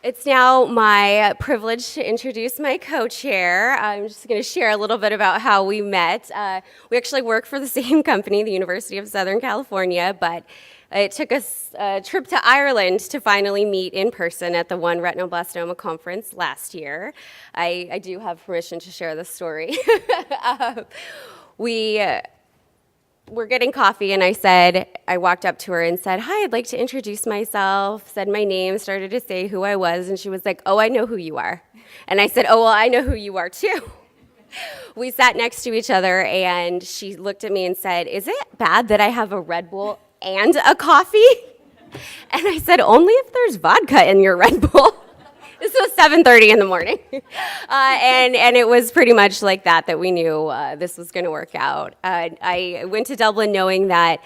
It's now my privilege to introduce my co-chair. I'm just going to share a little bit about how we met. We actually work for the same company, the University of Southern California, but it took us a trip to Ireland to finally meet in person at the One Retinoblastoma conference last year. I do have permission to share this story. We were getting coffee, and I walked up to her and said, "Hi, I'd like to introduce myself," said my name, started to say who I was, and she was like, "Oh, I know who you are." And I said, "Oh, well, I know who you are too." We sat next to each other, and she looked at me and said, "Is it bad that I have a Red Bull and a coffee?" And I said, "Only if there's vodka in your Red Bull." This was 7:30 in the morning. And it was pretty much like that we knew this was going to work out. I went to Dublin knowing that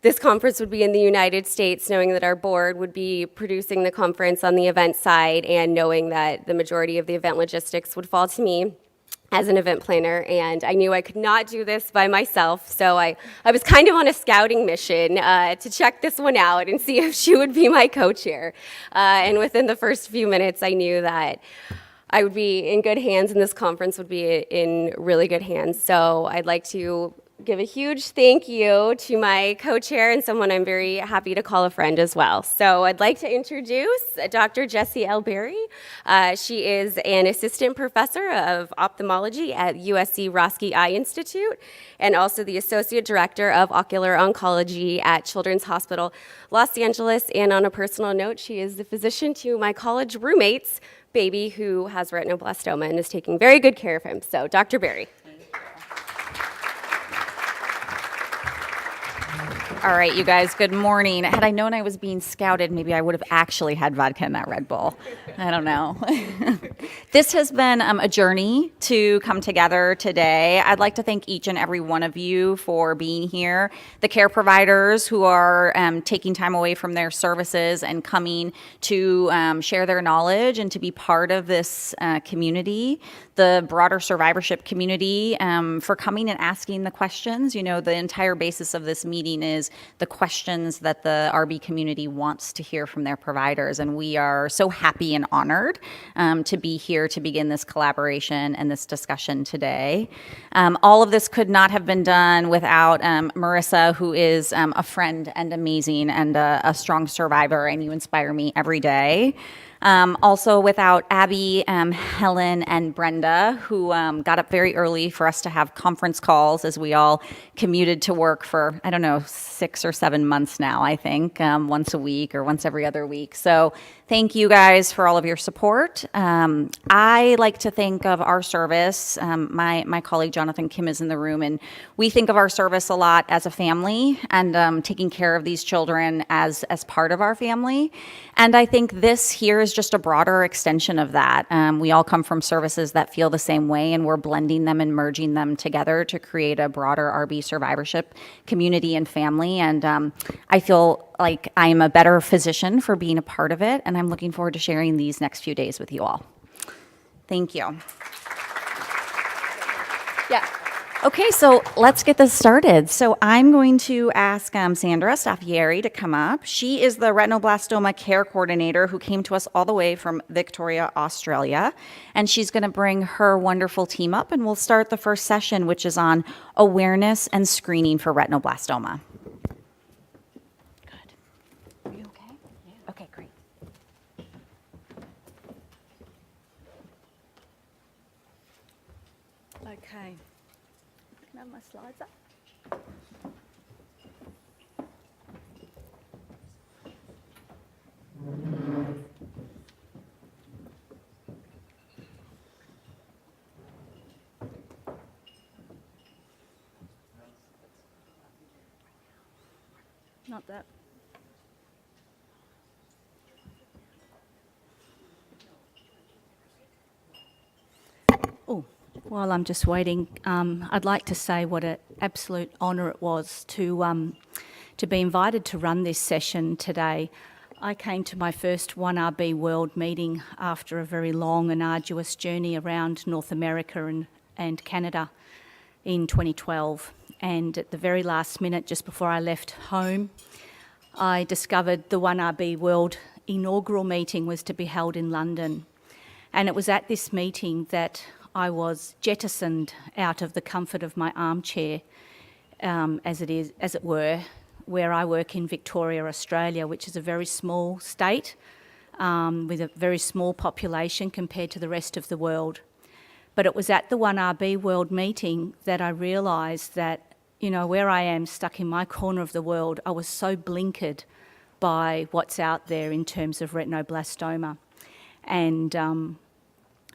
this conference would be in the United States, knowing that our board would be producing the conference on the event side, and knowing that the majority of the event logistics would fall to me as an event planner, and I knew I could not do this by myself, so I was kind of on a scouting mission to check this one out and see if she would be my co-chair. And within the first few minutes, I knew that I would be in good hands and this conference would be in really good hands. So I'd like to give a huge thank you to my co-chair and someone I'm very happy to call a friend as well. So I'd like to introduce Dr. Jessie L. Berry. She is an assistant professor of ophthalmology at USC Roski Eye Institute and also the associate director of ocular oncology at Children's Hospital Los Angeles. And on a personal note, she is the physician to my college roommate's baby who has retinoblastoma and is taking very good care of him. So Dr. Berry. All right, you guys, good morning. Had I known I was being scouted, maybe I would have actually had vodka in that Red Bull. I don't know. This has been a journey to come together today. I'd like to thank each and every one of you for being here. The care providers who are taking time away from their services and coming to share their knowledge and to be part of this community. The broader survivorship community for coming and asking the questions. You know, the entire basis of this meeting is the questions that the RB community wants to hear from their providers, and we are so happy and honored to be here to begin this collaboration and this discussion today. All of this could not have been done without Marissa, who is a friend and amazing and a strong survivor, and you inspire me every day. Also without Abby, Helen, and Brenda, who got up very early for us to have conference calls as we all commuted to work for, 6 or 7 months now, I think, once a week or once every other week. So thank you guys for all of your support. I like to think of our service, my colleague Jonathan Kim is in the room, and we think of our service a lot as a family and taking care of these children as part of our family. And I think this here is just a broader extension of that. We all come from services that feel the same way, and we're blending them and merging them together to create a broader RB survivorship community and family. And I feel like I am a better physician for being a part of it, and I'm looking forward to sharing these next few days with you all. Thank you. Yeah. Okay, so let's get this started. So I'm going to ask Sandra Staffieri to come up. She is the retinoblastoma care coordinator who came to us all the way from Victoria, Australia. And she's going to bring her wonderful team up, and we'll start the first session, which is on awareness and screening for retinoblastoma. Good. Are you okay? Yeah. Okay, great. Okay. Can I have my slides up? Not that. Oh. While I'm just waiting, I'd like to say what an absolute honour it was to be invited to run this session today. I came to my first 1RB World meeting after a very long and arduous journey around North America and Canada in 2012. And at the very last minute, just before I left home, I discovered the 1RB World inaugural meeting was to be held in London. And it was at this meeting that I was jettisoned out of the comfort of my armchair, as it were, where I work in Victoria, Australia, which is a very small state with a very small population compared to the rest of the world. But it was at the 1RB World meeting that I realised that, you know, where I am stuck in my corner of the world, I was so blinkered by what's out there in terms of retinoblastoma. And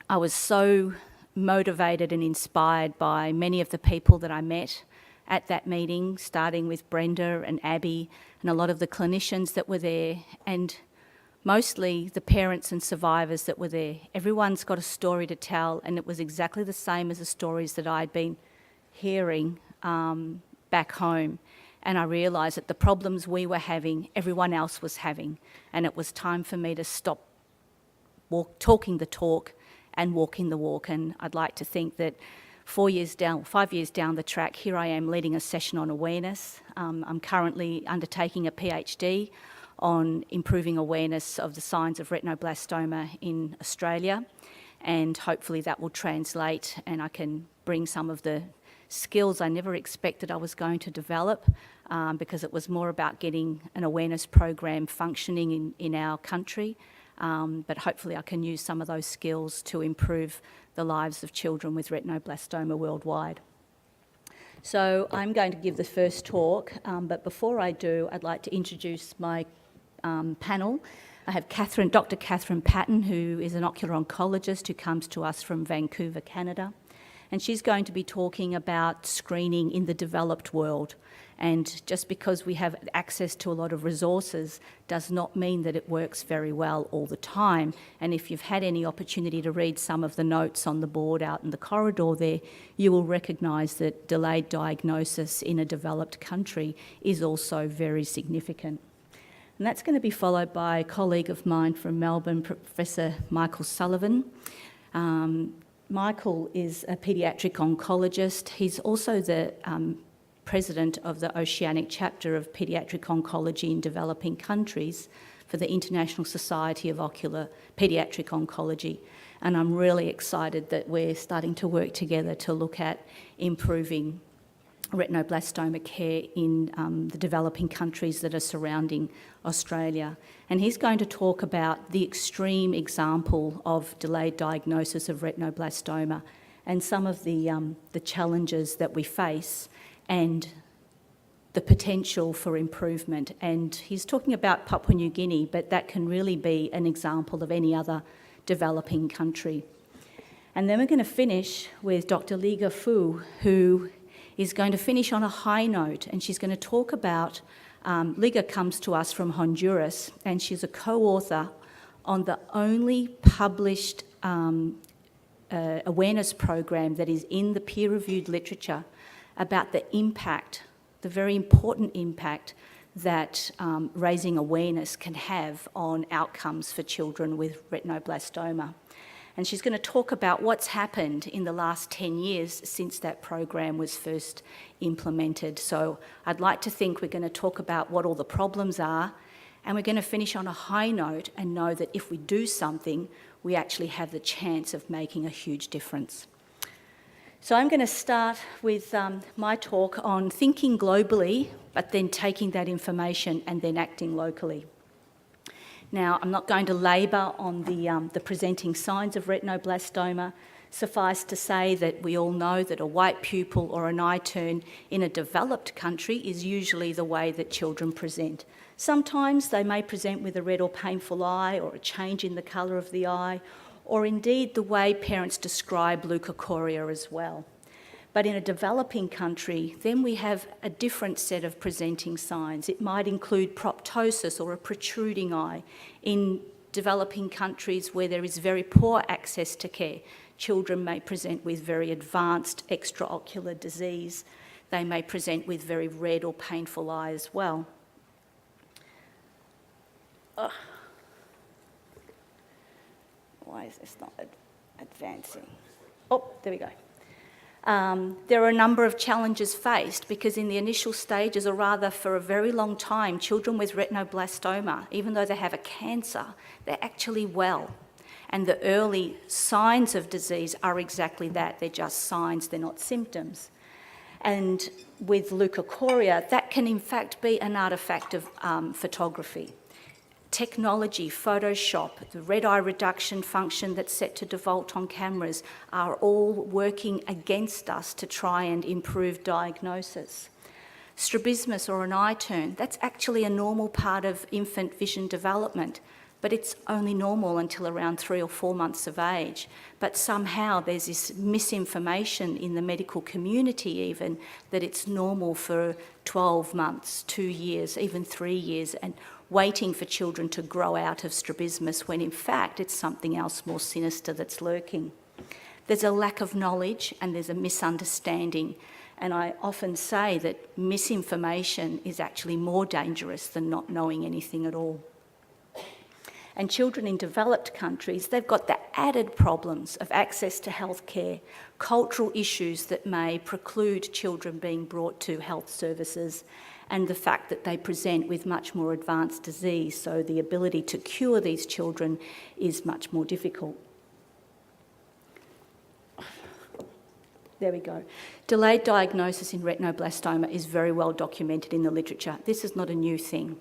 I was so motivated and inspired by many of the people that I met at that meeting, starting with Brenda and Abby and a lot of the clinicians that were there, and mostly the parents and survivors that were there. Everyone's got a story to tell, and it was exactly the same as the stories that I'd been hearing back home. And I realised that the problems we were having, everyone else was having, and it was time for me to stop talking the talk and walking the walk. And I'd like to think that 5 years down the track, here I am leading a session on awareness. I'm currently undertaking a PhD on improving awareness of the signs of retinoblastoma in Australia, and hopefully that will translate and I can bring some of the skills I never expected I was going to develop, because it was more about getting an awareness program functioning in our country, but hopefully I can use some of those skills to improve the lives of children with retinoblastoma worldwide. So I'm going to give the first talk, but before I do, I'd like to introduce my panel. I have Dr. Katherine Paton, who is an ocular oncologist who comes to us from Vancouver, Canada. And she's going to be talking about screening in the developed world. And just because we have access to a lot of resources does not mean that it works very well all the time. And if you've had any opportunity to read some of the notes on the board out in the corridor there, you will recognise that delayed diagnosis in a developed country is also very significant. And that's going to be followed by a colleague of mine from Melbourne, Professor Michael Sullivan. Michael is a paediatric oncologist. He's also the president of the Oceanic Chapter of Paediatric Oncology in Developing Countries for the International Society of Paediatric Oncology. And I'm really excited that we're starting to work together to look at improving retinoblastoma care in the developing countries that are surrounding Australia. And he's going to talk about the extreme example of delayed diagnosis of retinoblastoma and some of the challenges that we face and the potential for improvement. And he's talking about Papua New Guinea, but that can really be an example of any other developing country. And then we're going to finish with Dr. Liga Fu, who is going to finish on a high note, and she's going to talk about, Liga comes to us from Honduras, and she's a co-author on the only published awareness program that is in the peer-reviewed literature about the impact, the very important impact that raising awareness can have on outcomes for children with retinoblastoma. And she's going to talk about what's happened in the last 10 years since that program was first implemented. So I'd like to think we're going to talk about what all the problems are, and we're going to finish on a high note and know that if we do something, we actually have the chance of making a huge difference. So I'm going to start with my talk on thinking globally, but then taking that information and then acting locally. Now, I'm not going to labour on the presenting signs of retinoblastoma. Suffice to say that we all know that a white pupil or an eye turn in a developed country is usually the way that children present. Sometimes they may present with a red or painful eye, or a change in the colour of the eye, or indeed the way parents describe leukocoria as well. But in a developing country, then we have a different set of presenting signs. It might include proptosis or a protruding eye. In developing countries where there is very poor access to care, children may present with very advanced extraocular disease. They may present with very red or painful eye as well. Why is this not advancing? Oh, there we go. There are a number of challenges faced because in the initial stages, or rather for a very long time, children with retinoblastoma, even though they have a cancer, they're actually well. And the early signs of disease are exactly that. They're just signs, they're not symptoms. And with leukocoria, that can in fact be an artefact of photography. Technology, Photoshop, the red eye reduction function that's set to default on cameras are all working against us to try and improve diagnosis. Strabismus or an eye turn, that's actually a normal part of infant vision development, but it's only normal until around 3 or 4 months of age. But somehow there's this misinformation in the medical community even that it's normal for 12 months, 2 years, even 3 years, and waiting for children to grow out of strabismus when in fact it's something else more sinister that's lurking. There's a lack of knowledge and there's a misunderstanding, and I often say that misinformation is actually more dangerous than not knowing anything at all. And children in developed countries, they've got the added problems of access to healthcare, cultural issues that may preclude children being brought to health services, and the fact that they present with much more advanced disease, so the ability to cure these children is much more difficult. There we go. Delayed diagnosis in retinoblastoma is very well documented in the literature. This is not a new thing,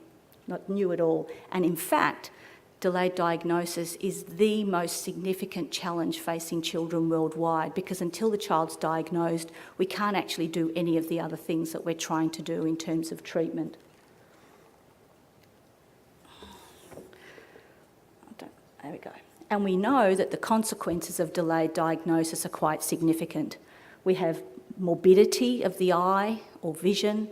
not new at all. And in fact, delayed diagnosis is the most significant challenge facing children worldwide, because until the child's diagnosed, we can't actually do any of the other things that we're trying to do in terms of treatment. There we go. And we know that the consequences of delayed diagnosis are quite significant. We have morbidity of the eye or vision.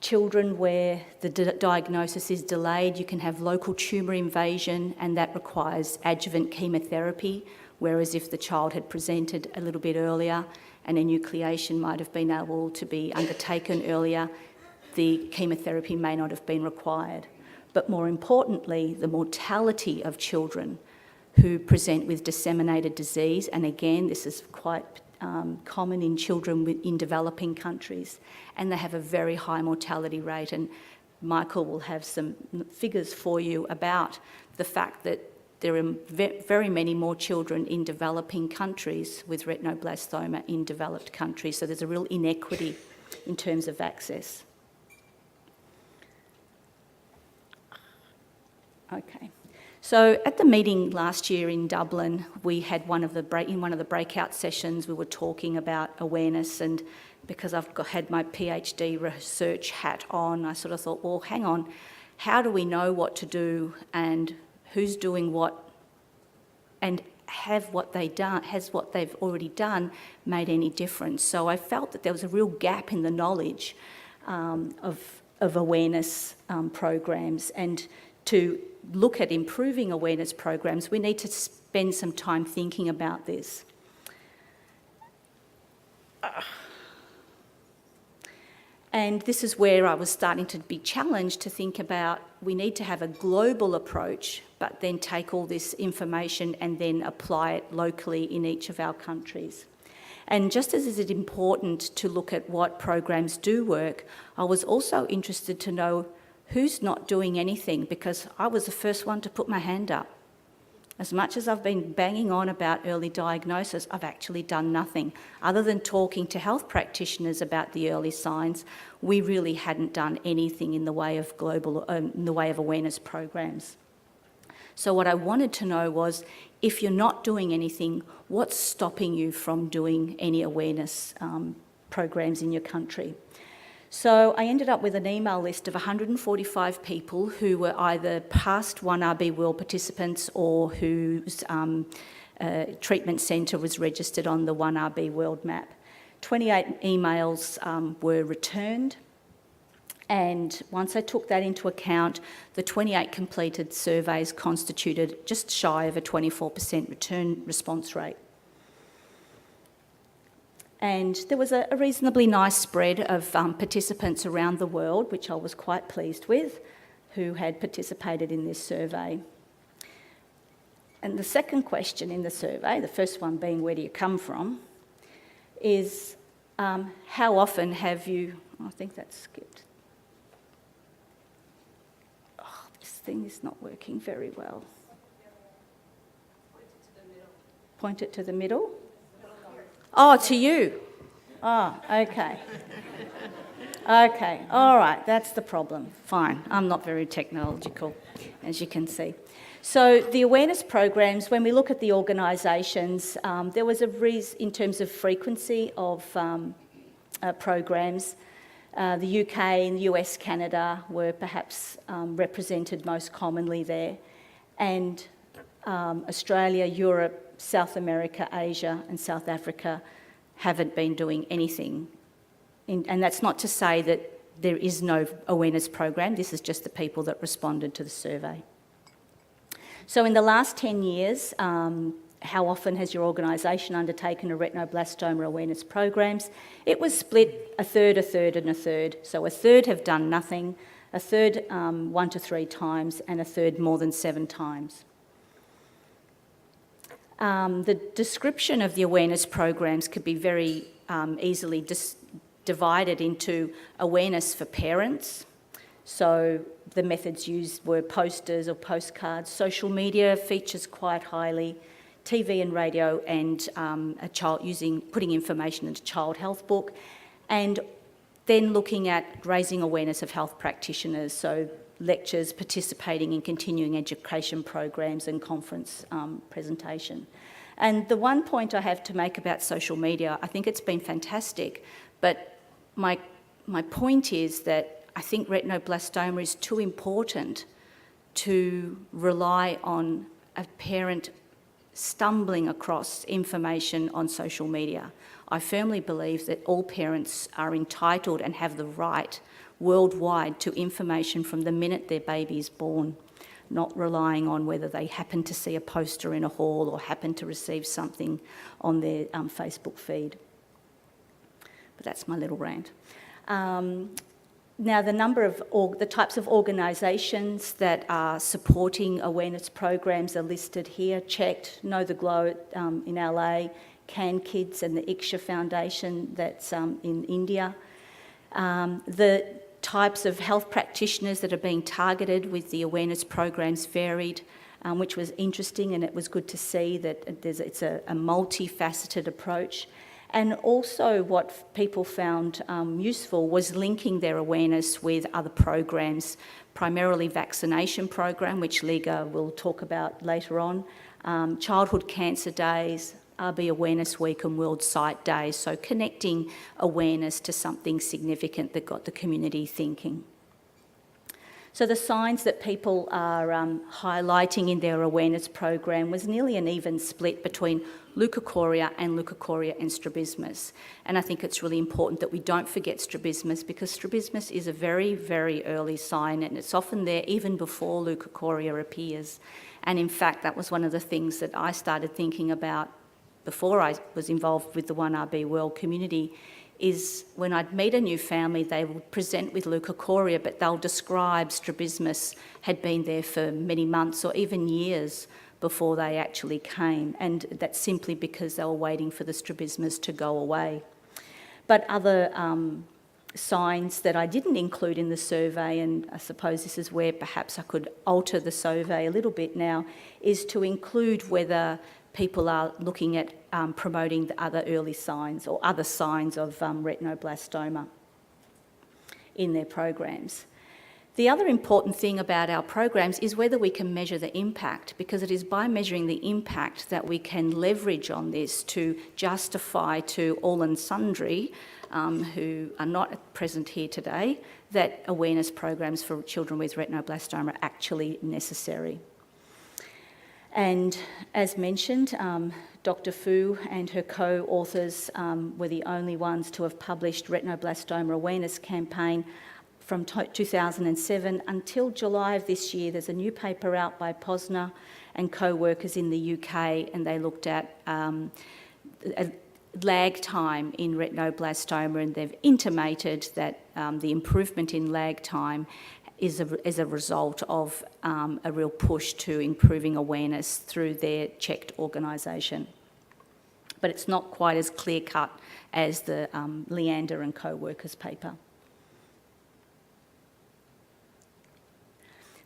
Children where the diagnosis is delayed, you can have local tumour invasion, and that requires adjuvant chemotherapy, whereas if the child had presented a little bit earlier and enucleation might have been able to be undertaken earlier, the chemotherapy may not have been required. But more importantly, the mortality of children who present with disseminated disease, and again, this is quite common in children in developing countries, and they have a very high mortality rate. And Michael will have some figures for you about the fact that there are very many more children in developing countries with retinoblastoma in developed countries, so there's a real inequity in terms of access. Okay. So at the meeting last year in Dublin, we had in one of the breakout sessions, we were talking about awareness, and because I've had my PhD research hat on, I sort of thought, well, hang on, how do we know what to do and who's doing what, and has what they've already done made any difference? So I felt that there was a real gap in the knowledge of awareness programs, and to look at improving awareness programs, we need to spend some time thinking about this. And this is where I was starting to be challenged to think about, we need to have a global approach, but then take all this information and then apply it locally in each of our countries. And just as is it important to look at what programs do work, I was also interested to know who's not doing anything, because I was the first one to put my hand up. As much as I've been banging on about early diagnosis, I've actually done nothing. Other than talking to health practitioners about the early signs, we really hadn't done anything in the way of awareness programs. So what I wanted to know was, if you're not doing anything, what's stopping you from doing any awareness programs in your country? So I ended up with an email list of 145 people who were either past 1RB World participants or whose treatment centre was registered on the 1RB World map. 28 emails were returned, and once I took that into account, the 28 completed surveys constituted just shy of a 24% return response rate. And there was a reasonably nice spread of participants around the world, which I was quite pleased with, who had participated in this survey. And the second question in the survey, the first one being, where do you come from, is how often have you... I think that's skipped. Oh, this thing is not working very well. Point it to the middle. Oh, to you. Oh, okay. Okay, all right, that's the problem. Fine, I'm not very technological, as you can see. So the awareness programs, when we look at the organisations, there was a reason in terms of frequency of programs. The UK and US, Canada were perhaps represented most commonly there, and Australia, Europe, South America, Asia and South Africa haven't been doing anything. And that's not to say that there is no awareness program, this is just the people that responded to the survey. So in the last 10 years, how often has your organisation undertaken a retinoblastoma awareness programs? It was split a third, and a third. So a third have done nothing, a third 1 to 3 times, and a third more than 7 times. The description of the awareness programs could be very easily divided into awareness for parents. So the methods used were posters or postcards. Social media features quite highly, TV and radio, and putting information into child health book, and then looking at raising awareness of health practitioners. So lectures, participating in continuing education programs and conference presentation. And the one point I have to make about social media, I think it's been fantastic, but my point is that I think retinoblastoma is too important to rely on a parent stumbling across information on social media. I firmly believe that all parents are entitled and have the right worldwide to information from the minute their baby is born, not relying on whether they happen to see a poster in a hall or happen to receive something on their Facebook feed. But that's my little rant. Now, the types of organisations that are supporting awareness programs are listed here. Checked, Know the Glow in LA, Can Kids and the Iksha Foundation that's in India. The types of health practitioners that are being targeted with the awareness programs varied, which was interesting, and it was good to see that it's a multifaceted approach. And also what people found useful was linking their awareness with other programs, primarily vaccination program, which Liga will talk about later on, Childhood Cancer Days, RB Awareness Week and World Sight Days, so connecting awareness to something significant that got the community thinking. So the signs that people are highlighting in their awareness program was nearly an even split between leukocoria and strabismus. And I think it's really important that we don't forget strabismus, because strabismus is a very, very early sign, and it's often there even before leukocoria appears. And in fact, that was one of the things that I started thinking about before I was involved with the 1RB World community, is when I'd meet a new family, they would present with leukocoria, but they'll describe strabismus had been there for many months or even years before they actually came, and that's simply because they were waiting for the strabismus to go away. But other signs that I didn't include in the survey, and I suppose this is where perhaps I could alter the survey a little bit now, is to include whether people are looking at promoting the other early signs or other signs of retinoblastoma in their programs. The other important thing about our programs is whether we can measure the impact, because it is by measuring the impact that we can leverage on this to justify to all and sundry who are not present here today that awareness programs for children with retinoblastoma are actually necessary. And as mentioned, Dr. Fu and her co-authors were the only ones to have published retinoblastoma awareness campaign from 2007 until July of this year. There's a new paper out by Posner and co-workers in the UK, and they looked at a lag time in retinoblastoma, and they've intimated that the improvement in lag time is a result of a real push to improving awareness through their checked organisation. but it's not quite as clear-cut as the Leander and co-workers paper.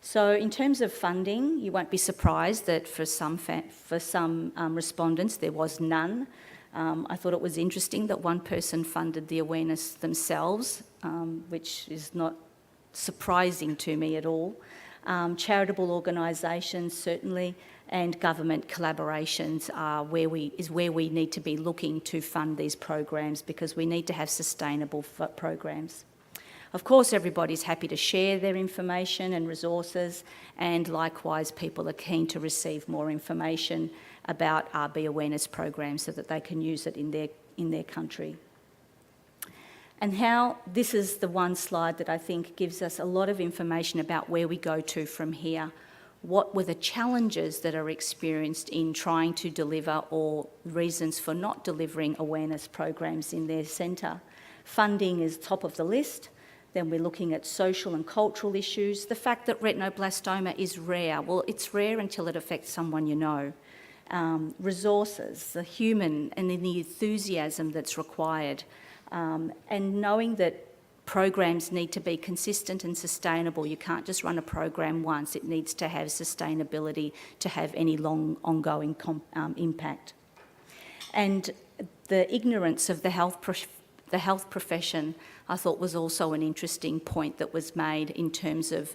So in terms of funding, you won't be surprised that for some respondents there was none. I thought it was interesting that one person funded the awareness themselves, which is not surprising to me at all. Charitable organisations certainly, and government collaborations are where we need to be looking to fund these programs, because we need to have sustainable programs. Of course, everybody's happy to share their information and resources, and likewise people are keen to receive more information about RB awareness programs so that they can use it in their country. And how this is the one slide that I think gives us a lot of information about where we go to from here. What were the challenges that are experienced in trying to deliver, or reasons for not delivering awareness programs in their centre? Funding is top of the list. Then we're looking at social and cultural issues. The fact that retinoblastoma is rare. Well, it's rare until it affects someone you know. Resources, the human and the enthusiasm that's required. And knowing that programs need to be consistent and sustainable. You can't just run a program once. It needs to have sustainability to have any long ongoing impact. And the ignorance of the health profession, I thought, was also an interesting point that was made in terms of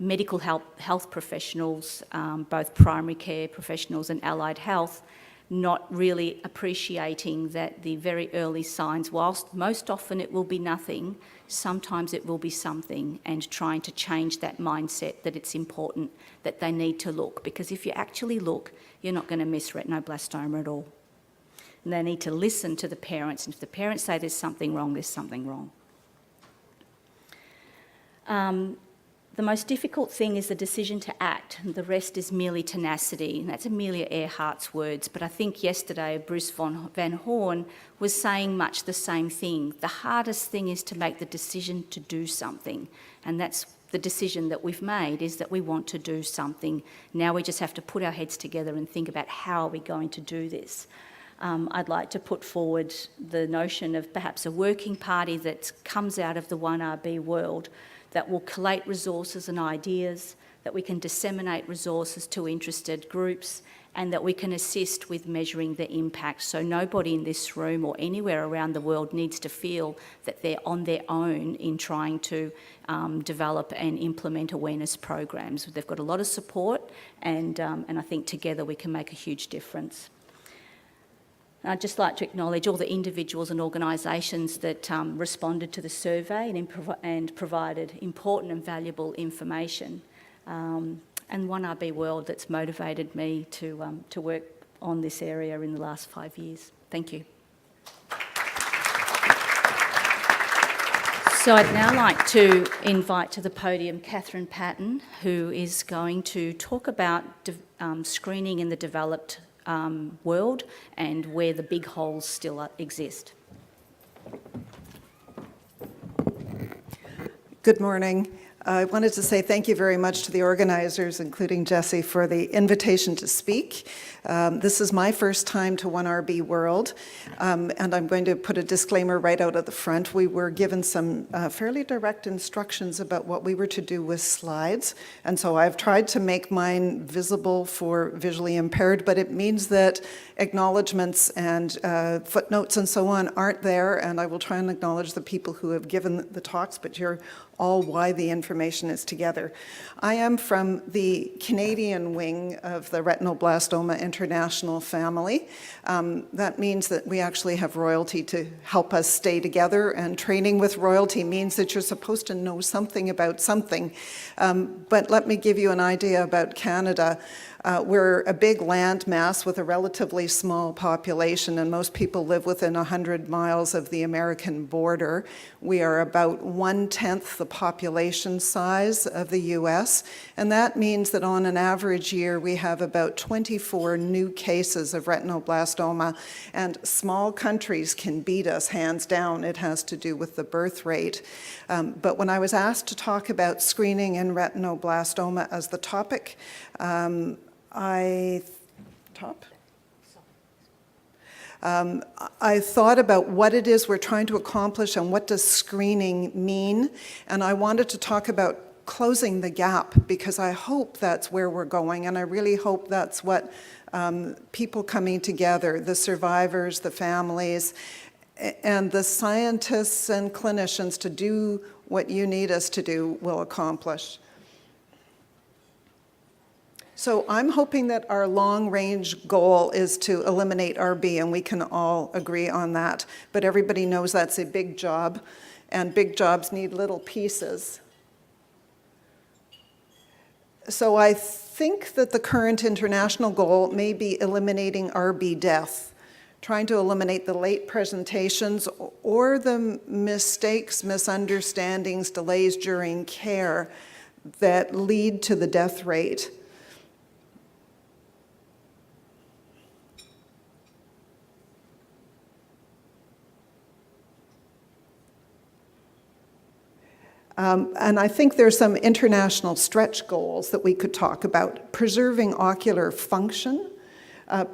medical health professionals, both primary care professionals and allied health, not really appreciating that the very early signs, whilst most often it will be nothing, sometimes it will be something, and trying to change that mindset that it's important, that they need to look, because if you actually look, you're not going to miss retinoblastoma at all. And they need to listen to the parents, and if the parents say there's something wrong, there's something wrong. The most difficult thing is the decision to act, and the rest is merely tenacity. And that's Amelia Earhart's words, but I think yesterday Bruce Van Horn was saying much the same thing. The hardest thing is to make the decision to do something, and that's the decision that we've made, is that we want to do something. Now we just have to put our heads together and think about how are we going to do this. I'd like to put forward the notion of perhaps a working party that comes out of the 1RB world, that will collate resources and ideas, that we can disseminate resources to interested groups, and that we can assist with measuring the impact. So nobody in this room or anywhere around the world needs to feel that they're on their own in trying to develop and implement awareness programs. They've got a lot of support, and I think together we can make a huge difference. I'd just like to acknowledge all the individuals and organisations that responded to the survey and provided important and valuable information. And 1RB World that's motivated me to work on this area in the last 5 years. Thank you. So I'd now like to invite to the podium Katherine Paton, who is going to talk about screening in the developed world and where the big holes still exist. Good morning. I wanted to say thank you very much to the organisers, including Jessie, for the invitation to speak. This is my first time to 1RB World, and I'm going to put a disclaimer right out at the front. We were given some fairly direct instructions about what we were to do with slides, and so I've tried to make mine visible for visually impaired, but it means that acknowledgments and footnotes and so on aren't there, and I will try and acknowledge the people who have given the talks, but you're all why the information is together. I am from the Canadian wing of the Retinoblastoma International family. That means that we actually have royalty to help us stay together, and training with royalty means that you're supposed to know something about something. But let me give you an idea about Canada. We're a big land mass with a relatively small population, and most people live within 100 miles of the American border. We are about 1/10 the population size of the US, and that means that on an average year we have about 24 new cases of retinoblastoma, and small countries can beat us hands down. It has to do with the birth rate. But when I was asked to talk about screening in retinoblastoma as the topic, I thought about what it is we're trying to accomplish and what does screening mean, and I wanted to talk about closing the gap, because I hope that's where we're going, and I really hope that's what people coming together, the survivors, the families, and the scientists and clinicians to do what you need us to do will accomplish. So I'm hoping that our long-range goal is to eliminate RB, and we can all agree on that. But everybody knows that's a big job, and big jobs need little pieces. So I think that the current international goal may be eliminating RB death, trying to eliminate the late presentations or the mistakes, misunderstandings, delays during care that lead to the death rate. And I think there's some international stretch goals that we could talk about. Preserving ocular function,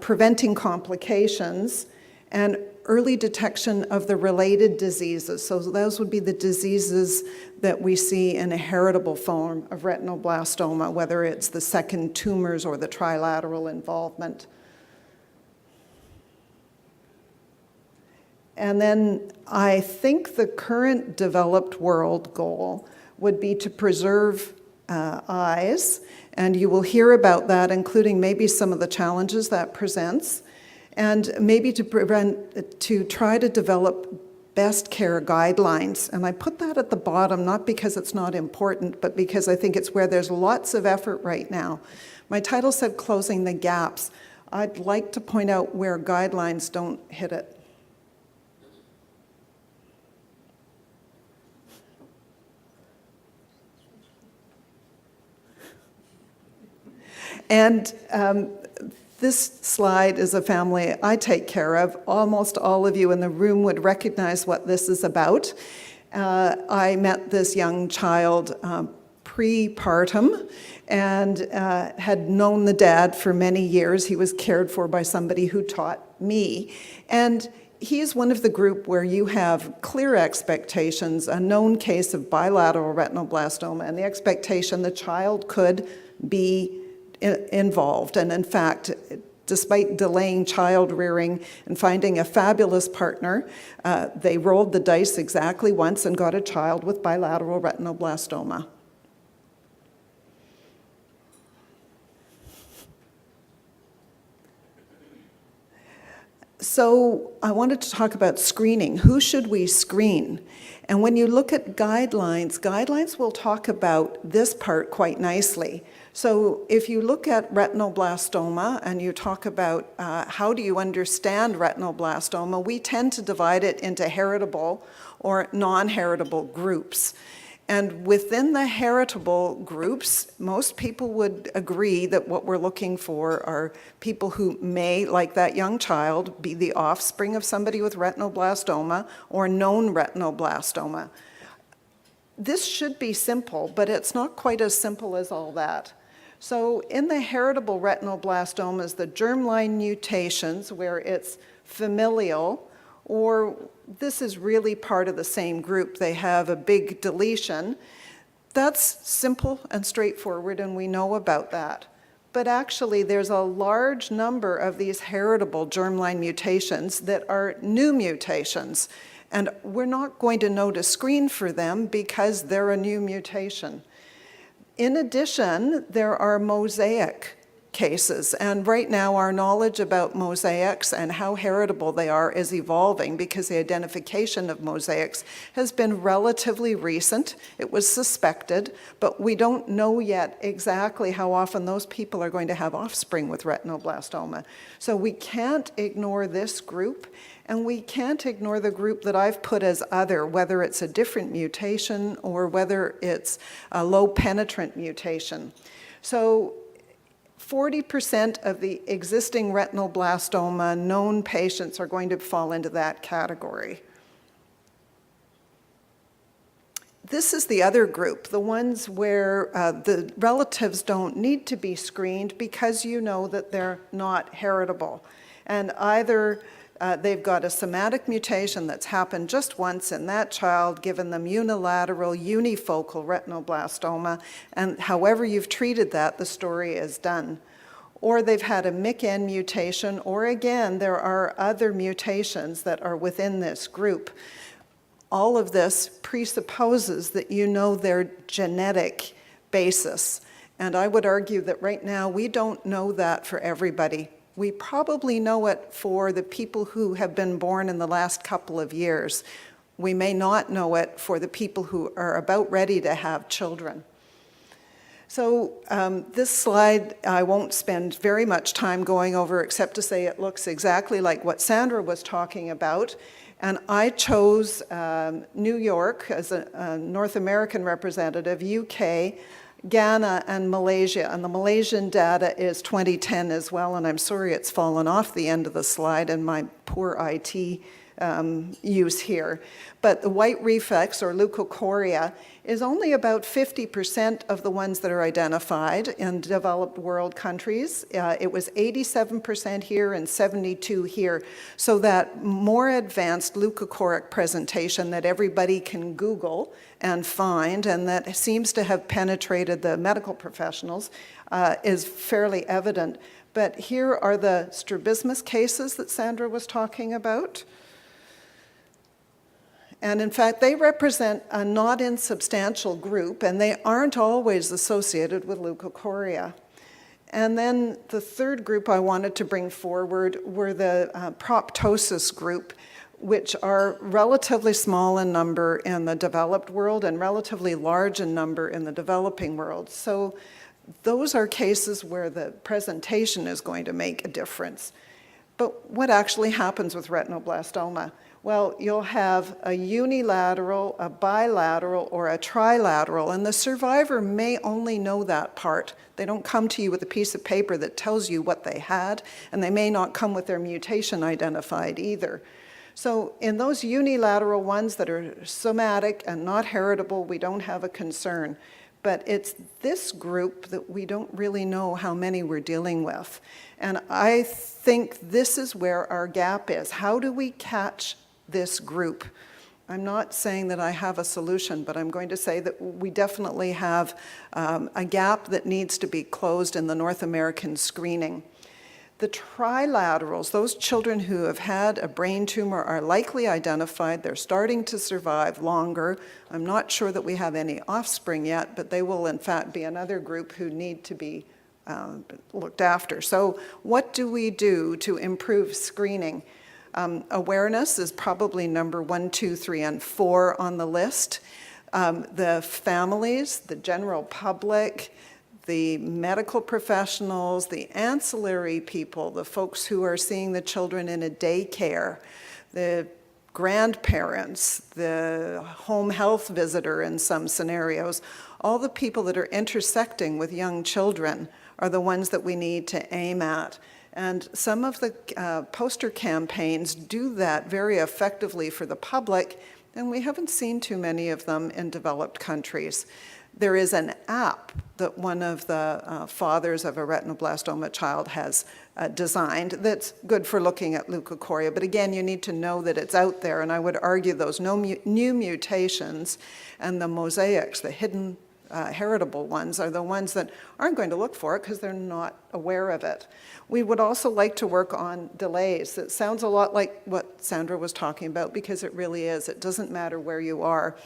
preventing complications, and early detection of the related diseases. So those would be the diseases that we see in a heritable form of retinoblastoma, whether it's the second tumors or the trilateral involvement. And then I think the current developed world goal would be to preserve eyes, and you will hear about that, including maybe some of the challenges that presents, and maybe to try to develop best care guidelines. And I put that at the bottom, not because it's not important, but because I think it's where there's lots of effort right now. My title said closing the gaps. I'd like to point out where guidelines don't hit it. And this slide is a family I take care of. Almost all of you in the room would recognize what this is about. I met this young child pre-partum and had known the dad for many years. He was cared for by somebody who taught me. And he is one of the group where you have clear expectations, a known case of bilateral retinoblastoma, and the expectation the child could be involved. And in fact, despite delaying child rearing and finding a fabulous partner, they rolled the dice exactly once and got a child with bilateral retinoblastoma. So I wanted to talk about screening. Who should we screen? And when you look at guidelines, guidelines will talk about this part quite nicely. So if you look at retinoblastoma and you talk about how do you understand retinoblastoma, we tend to divide it into heritable or non-heritable groups. And within the heritable groups, most people would agree that what we're looking for are people who may, like that young child, be the offspring of somebody with retinoblastoma or known retinoblastoma. This should be simple, but it's not quite as simple as all that. So in the heritable retinoblastomas, the germline mutations, where it's familial, or this is really part of the same group, they have a big deletion, that's simple and straightforward, and we know about that. But actually, there's a large number of these heritable germline mutations that are new mutations, and we're not going to know to screen for them because they're a new mutation. In addition, there are mosaic cases, and right now our knowledge about mosaics and how heritable they are is evolving because the identification of mosaics has been relatively recent. It was suspected, but we don't know yet exactly how often those people are going to have offspring with retinoblastoma. So we can't ignore this group, and we can't ignore the group that I've put as other, whether it's a different mutation or whether it's a low penetrant mutation. So 40% of the existing retinoblastoma known patients are going to fall into that category. This is the other group, the ones where the relatives don't need to be screened because you know that they're not heritable. And either They've got a somatic mutation that's happened just once in that child, given them unilateral unifocal retinoblastoma, and however you've treated that, the story is done. Or they've had a MIC-N mutation, or again, there are other mutations that are within this group. All of this presupposes that you know their genetic basis. And I would argue that right now we don't know that for everybody. We probably know it for the people who have been born in the last couple of years. We may not know it for the people who are about ready to have children. So this slide I won't spend very much time going over, except to say it looks exactly like what Sandra was talking about. And I chose New York as a North American representative, UK, Ghana, and Malaysia. And the Malaysian data is 2010 as well, and I'm sorry it's fallen off the end of the slide in my poor IT use here. But the white reflex, or leukocoria, is only about 50% of the ones that are identified in developed world countries. It was 87% here and 72% here. So that more advanced leukochoric presentation that everybody can Google and find, and that seems to have penetrated the medical professionals, is fairly evident. But here are the strabismus cases that Sandra was talking about. And in fact, they represent a not insubstantial group, and they aren't always associated with leukocoria. And then the third group I wanted to bring forward were the proptosis group, which are relatively small in number in the developed world and relatively large in number in the developing world. So those are cases where the presentation is going to make a difference. But what actually happens with retinoblastoma? Well, you'll have a unilateral, a bilateral, or a trilateral, and the survivor may only know that part. They don't come to you with a piece of paper that tells you what they had, and they may not come with their mutation identified either. So in those unilateral ones that are somatic and not heritable, we don't have a concern. But it's this group that we don't really know how many we're dealing with. And I think this is where our gap is. How do we catch this group? I'm not saying that I have a solution, but I'm going to say that we definitely have a gap that needs to be closed in the North American screening. The trilaterals, those children who have had a brain tumor, are likely identified. They're starting to survive longer. I'm not sure that we have any offspring yet, but they will in fact be another group who need to be looked after. So what do we do to improve screening? Awareness is probably number 1, 2, 3, and 4 on the list. The families, the general public, the medical professionals, the ancillary people, the folks who are seeing the children in a daycare, the grandparents, the home health visitor in some scenarios, all the people that are intersecting with young children are the ones that we need to aim at. And some of the poster campaigns do that very effectively for the public, and we haven't seen too many of them in developed countries. There is an app that one of the fathers of a retinoblastoma child has designed that's good for looking at leukocoria. But again, you need to know that it's out there, and I would argue those new mutations and the mosaics, the hidden heritable ones, are the ones that aren't going to look for it because they're not aware of it. We would also like to work on delays. It sounds a lot like what Sandra was talking about, because it really is. It doesn't matter where you are.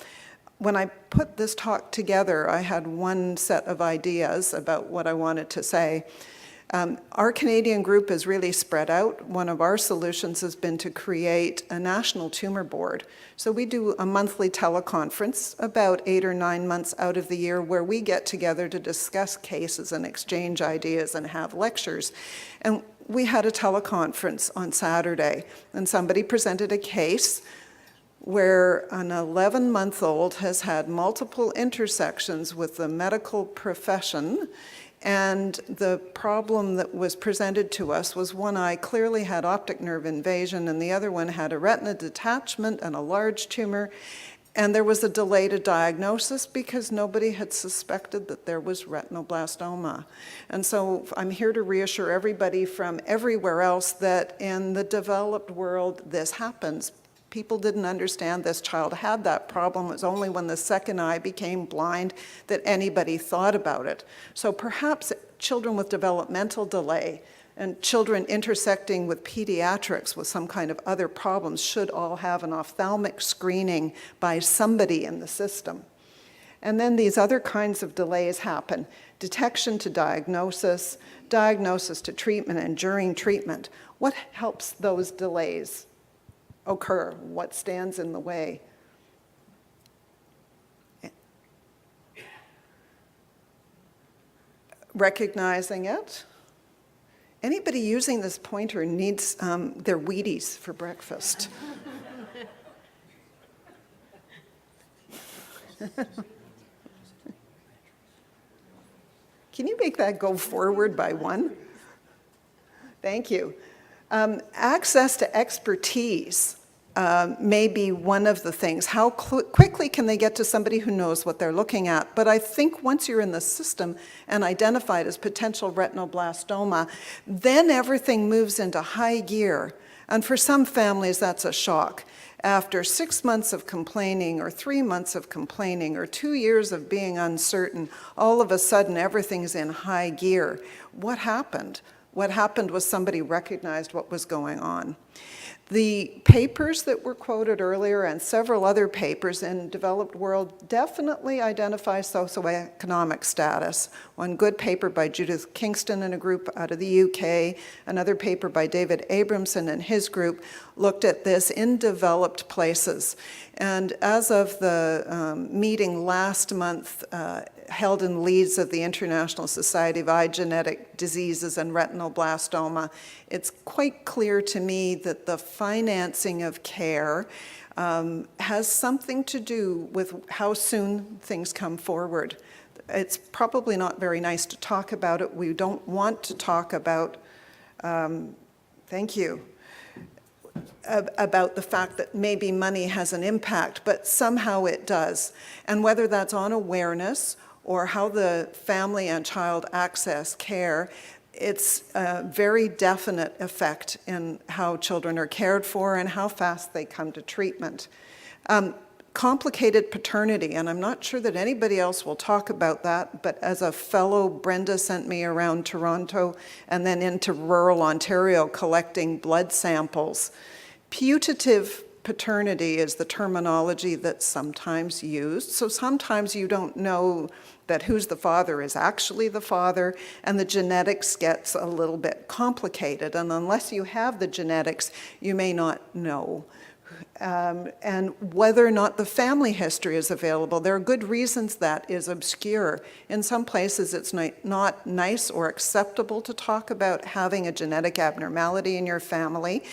When I put this talk together, I had one set of ideas about what I wanted to say. Our Canadian group is really spread out. One of our solutions has been to create a national tumor board. So we do a monthly teleconference about 8 or 9 months out of the year, where we get together to discuss cases and exchange ideas and have lectures. And we had a teleconference on Saturday, and somebody presented a case where an 11-month-old has had multiple intersections with the medical profession, and the problem that was presented to us was one eye clearly had optic nerve invasion, and the other one had a retina detachment and a large tumor. And there was a delay to diagnosis because nobody had suspected that there was retinoblastoma. And so I'm here to reassure everybody from everywhere else that in the developed world, this happens. People didn't understand this child had that problem. It was only when the second eye became blind that anybody thought about it. So perhaps children with developmental delay and children intersecting with pediatrics with some kind of other problems should all have an ophthalmic screening by somebody in the system. And then these other kinds of delays happen: detection to diagnosis, diagnosis to treatment, and during treatment. What helps those delays occur? What stands in the way? Recognizing it. Anybody using this pointer needs their Wheaties for breakfast. Can you make that go forward by one? Thank you. Access to expertise may be one of the things. How quickly can they get to somebody who knows what they're looking at? But I think once you're in the system and identified as potential retinoblastoma, then everything moves into high gear. And for some families, that's a shock. After 6 months of complaining, or 3 months of complaining, or 2 years of being uncertain, all of a sudden everything's in high gear. What happened? What happened was somebody recognized what was going on. The papers that were quoted earlier and several other papers in developed world definitely identify socioeconomic status. One good paper by Judith Kingston and a group out of the UK, another paper by David Abramson and his group looked at this in developed places. And as of the meeting last month held in Leeds of the International Society of Eye Genetic Diseases and Retinoblastoma, it's quite clear to me that the financing of care has something to do with how soon things come forward. It's probably not very nice to talk about it. We don't want to talk about, thank you, about the fact that maybe money has an impact, but somehow it does. And whether that's on awareness or how the family and child access care, it's a very definite effect in how children are cared for and how fast they come to treatment. Complicated paternity, and I'm not sure that anybody else will talk about that, but as a fellow, Brenda sent me around Toronto and then into rural Ontario collecting blood samples. Putative paternity is the terminology that's sometimes used. So sometimes you don't know that who's the father is actually the father, and the genetics gets a little bit complicated. And unless you have the genetics, you may not know. And whether or not the family history is available. There are good reasons that is obscure. In some places, it's not nice or acceptable to talk about having a genetic abnormality in your family.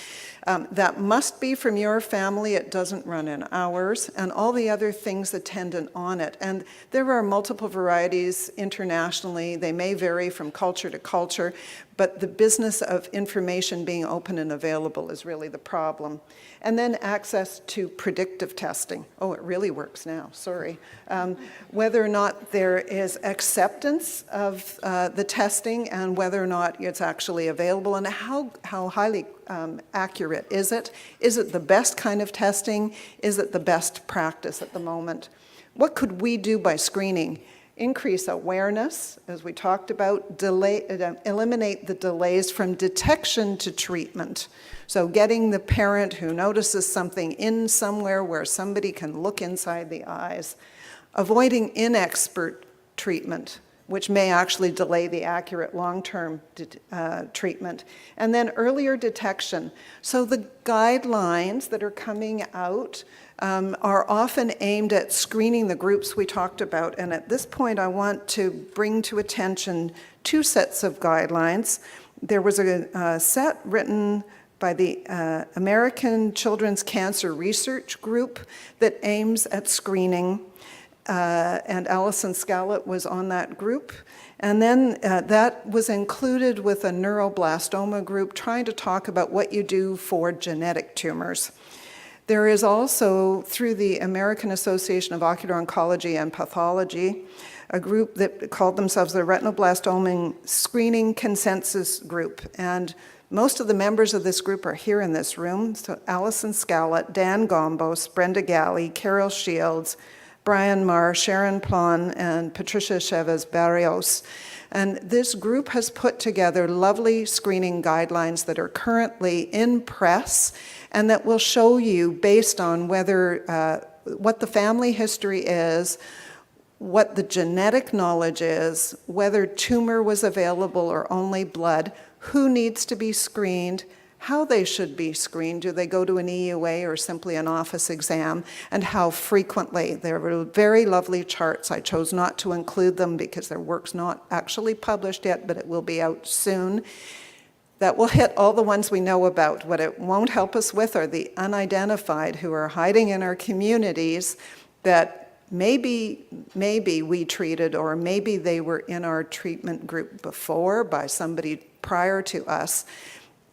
That must be from your family. It doesn't run in ours, and all the other things attendant on it. And there are multiple varieties internationally. They may vary from culture to culture, but the business of information being open and available is really the problem. And then access to predictive testing. Oh, it really works now, sorry. Whether or not there is acceptance of the testing and whether or not it's actually available, and how highly accurate is it? Is it the best kind of testing? Is it the best practice at the moment? What could we do by screening? Increase awareness, as we talked about, eliminate the delays from detection to treatment. So getting the parent who notices something in somewhere where somebody can look inside the eyes. Avoiding inexpert treatment, which may actually delay the accurate long-term treatment. And then earlier detection. So the guidelines that are coming out are often aimed at screening the groups we talked about. And at this point, I want to bring to attention 2 sets of guidelines. There was a set written by the American Children's Cancer Research Group that aims at screening, and Alison Scallett was on that group. And then that was included with a neuroblastoma group trying to talk about what you do for genetic tumors. There is also, through the American Association of Ocular Oncology and Pathology, a group that called themselves the Retinoblastoma Screening Consensus Group. And most of the members of this group are here in this room. So Alison Scallett, Dan Gombos, Brenda Galley, Carol Shields, Brian Marr, Sharon Plon, and Patricia Chavez Barrios. And this group has put together lovely screening guidelines that are currently in press and that will show you, based on whether what the family history is, what the genetic knowledge is, whether tumor was available or only blood, who needs to be screened, how they should be screened, do they go to an EUA or simply an office exam, and how frequently. There were very lovely charts. I chose not to include them because their work's not actually published yet, but it will be out soon. That will hit all the ones we know about. What it won't help us with are the unidentified who are hiding in our communities that maybe we treated, or maybe they were in our treatment group before by somebody prior to us.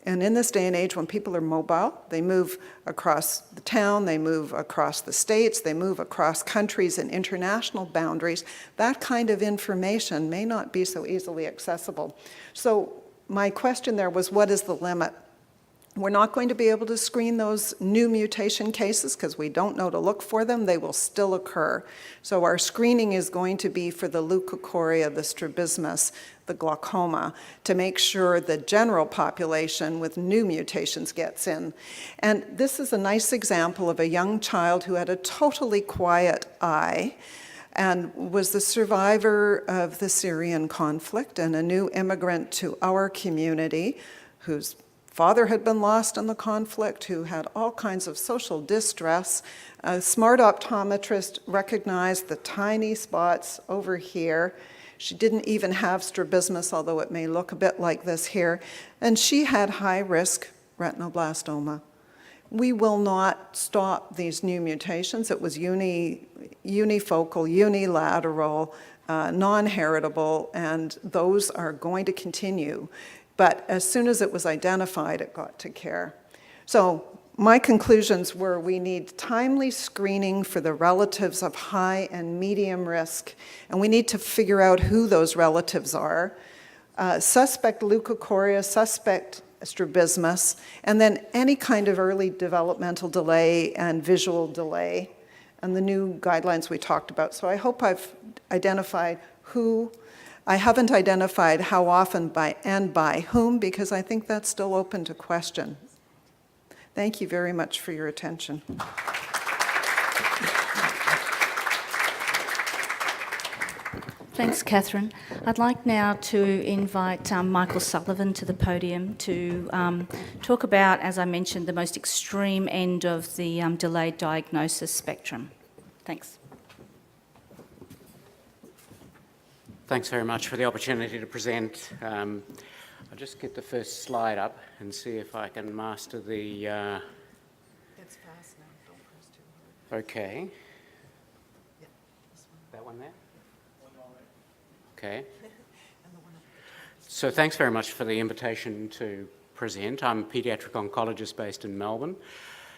And in this day and age, when people are mobile, they move across the town, they move across the states, they move across countries and international boundaries, that kind of information may not be so easily accessible. So my question there was, what is the limit? We're not going to be able to screen those new mutation cases because we don't know to look for them. They will still occur. So our screening is going to be for the leukocoria, the strabismus, the glaucoma, to make sure the general population with new mutations gets in. And this is a nice example of a young child who had a totally quiet eye and was the survivor of the Syrian conflict and a new immigrant to our community whose father had been lost in the conflict, who had all kinds of social distress. A smart optometrist recognized the tiny spots over here. She didn't even have strabismus, although it may look a bit like this here. And she had high-risk retinoblastoma. We will not stop these new mutations. It was unifocal, unilateral, non-heritable, and those are going to continue. But as soon as it was identified, it got to care. So my conclusions were we need timely screening for the relatives of high and medium risk, and we need to figure out who those relatives are. Suspect leukocoria, suspect strabismus, and then any kind of early developmental delay and visual delay, and the new guidelines we talked about. So I hope I've identified who. I haven't identified how often and by whom, because I think that's still open to question. Thank you very much for your attention. Thanks, Katherine. I'd like now to invite Michael Sullivan to the podium to talk about, as I mentioned, the most extreme end of the delayed diagnosis spectrum. Thanks. Thanks very much for the opportunity to present. I'll just get the first slide up and see if I can master the... It's fast now, don't press too hard. Okay. Yeah, this one. That one there? Okay. So thanks very much for the invitation to present. I'm a paediatric oncologist based in Melbourne.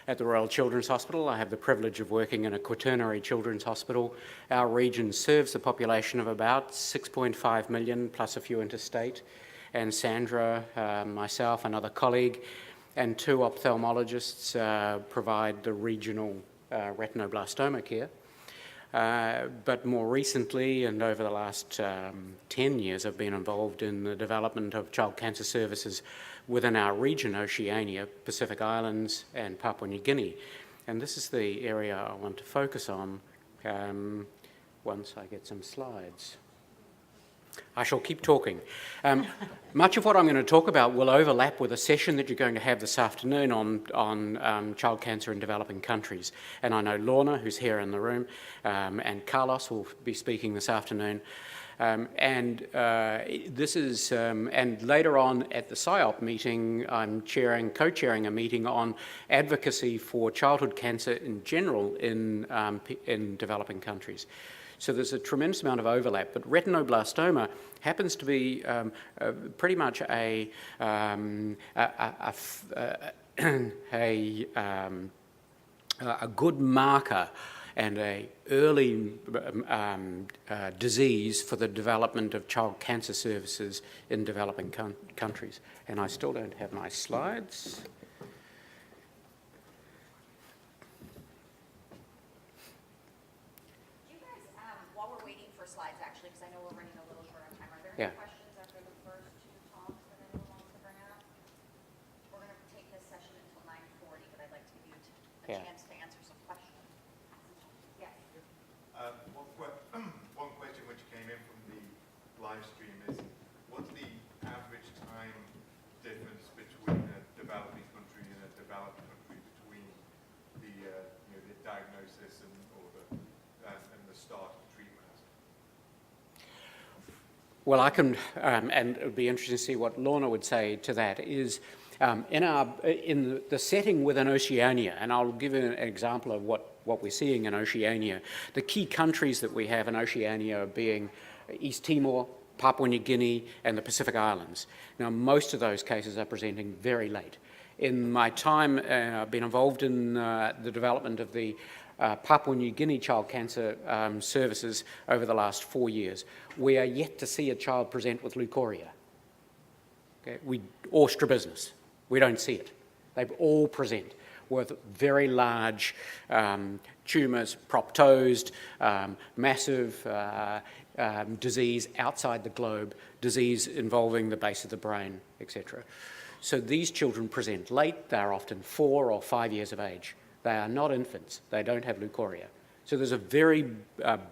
At the Royal Children's Hospital, I have the privilege of working in a quaternary children's hospital. Our region serves a population of about 6.5 million, plus a few interstate. And Sandra, myself, another colleague, and two ophthalmologists provide the regional retinoblastoma care. But more recently, and over the last 10 years, I've been involved in the development of child cancer services within our region, Oceania, Pacific Islands, and Papua New Guinea. And this is the area I want to focus on once I get some slides. I shall keep talking. Much of what I'm going to talk about will overlap with a session that you're going to have this afternoon on child cancer in developing countries. And I know Lorna, who's here in the room, and Carlos will be speaking this afternoon. And later on at the PSYOP meeting, I'm co-chairing a meeting on advocacy for childhood cancer in general in developing countries. So there's a tremendous amount of overlap, but retinoblastoma happens to be pretty much a a good marker and a early disease for the development of child cancer services in developing countries. And I still don't have my slides. Do you guys, while we're waiting for slides, actually, because I know we're running a little short on time, are there Yeah. any questions after the first two talks that anyone wants to bring up? We're going to take this session until 9:40, but I'd like to give you a Yeah. chance to answer some questions. Yes. One question which came in from the live stream is, what's the average time difference between a developing country and a developed country, between the the diagnosis and the start of treatment? Well, I can, and it would be interesting to see what Lorna would say to that, is in the setting within Oceania, and I'll give you an example of what we're seeing in Oceania. The key countries that we have in Oceania being East Timor, Papua New Guinea, and the Pacific Islands. Now, most of those cases are presenting very late. In my time, I've been involved in the development of the Papua New Guinea child cancer services over the last 4 years. We are yet to see a child present with leukorrhea, okay? Or strabismus. We don't see it. They all present with very large tumours, proptosed, massive disease outside the globe, disease involving the base of the brain, etc. So these children present late. They're often 4 or 5 years of age. They are not infants. They don't have leukorrhea. So there's a very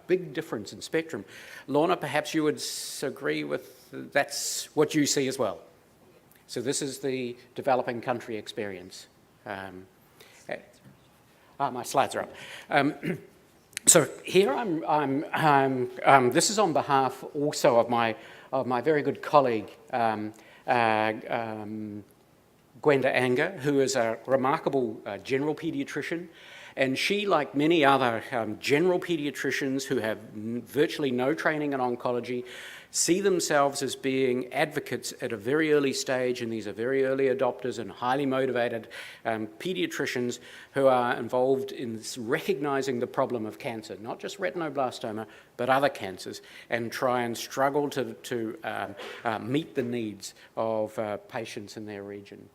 big difference in spectrum. Lorna, perhaps you would agree with that's what you see as well. So this is the developing country experience. My slides are up. So here this is on behalf also of my very good colleague, Gwenda Anger, who is a remarkable general paediatrician. And she, like many other general paediatricians who have virtually no training in oncology, see themselves as being advocates at a very early stage, and these are very early adopters and highly motivated paediatricians who are involved in recognizing the problem of cancer, not just retinoblastoma, but other cancers, and try and struggle to meet the needs of patients in their region.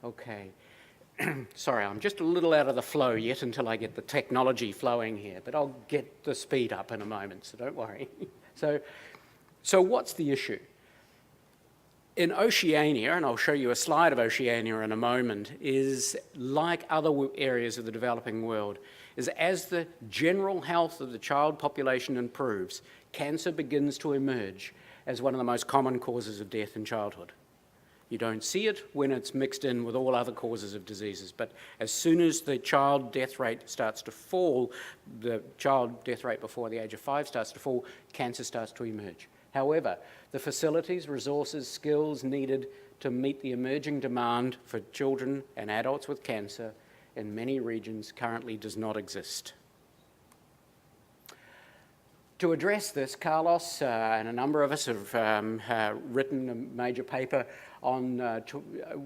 Okay. Sorry, I'm just a little out of the flow yet until I get the technology flowing here, but I'll get the speed up in a moment, so don't worry. So what's the issue? In Oceania, and I'll show you a slide of Oceania in a moment, is like other areas of the developing world, is as the general health of the child population improves, cancer begins to emerge as one of the most common causes of death in childhood. You don't see it when it's mixed in with all other causes of diseases, but as soon as the child death rate starts to fall, the child death rate before the age of 5 starts to fall, cancer starts to emerge. However, the facilities, resources, skills needed to meet the emerging demand for children and adults with cancer in many regions currently does not exist. To address this, Carlos and a number of us have written a major paper on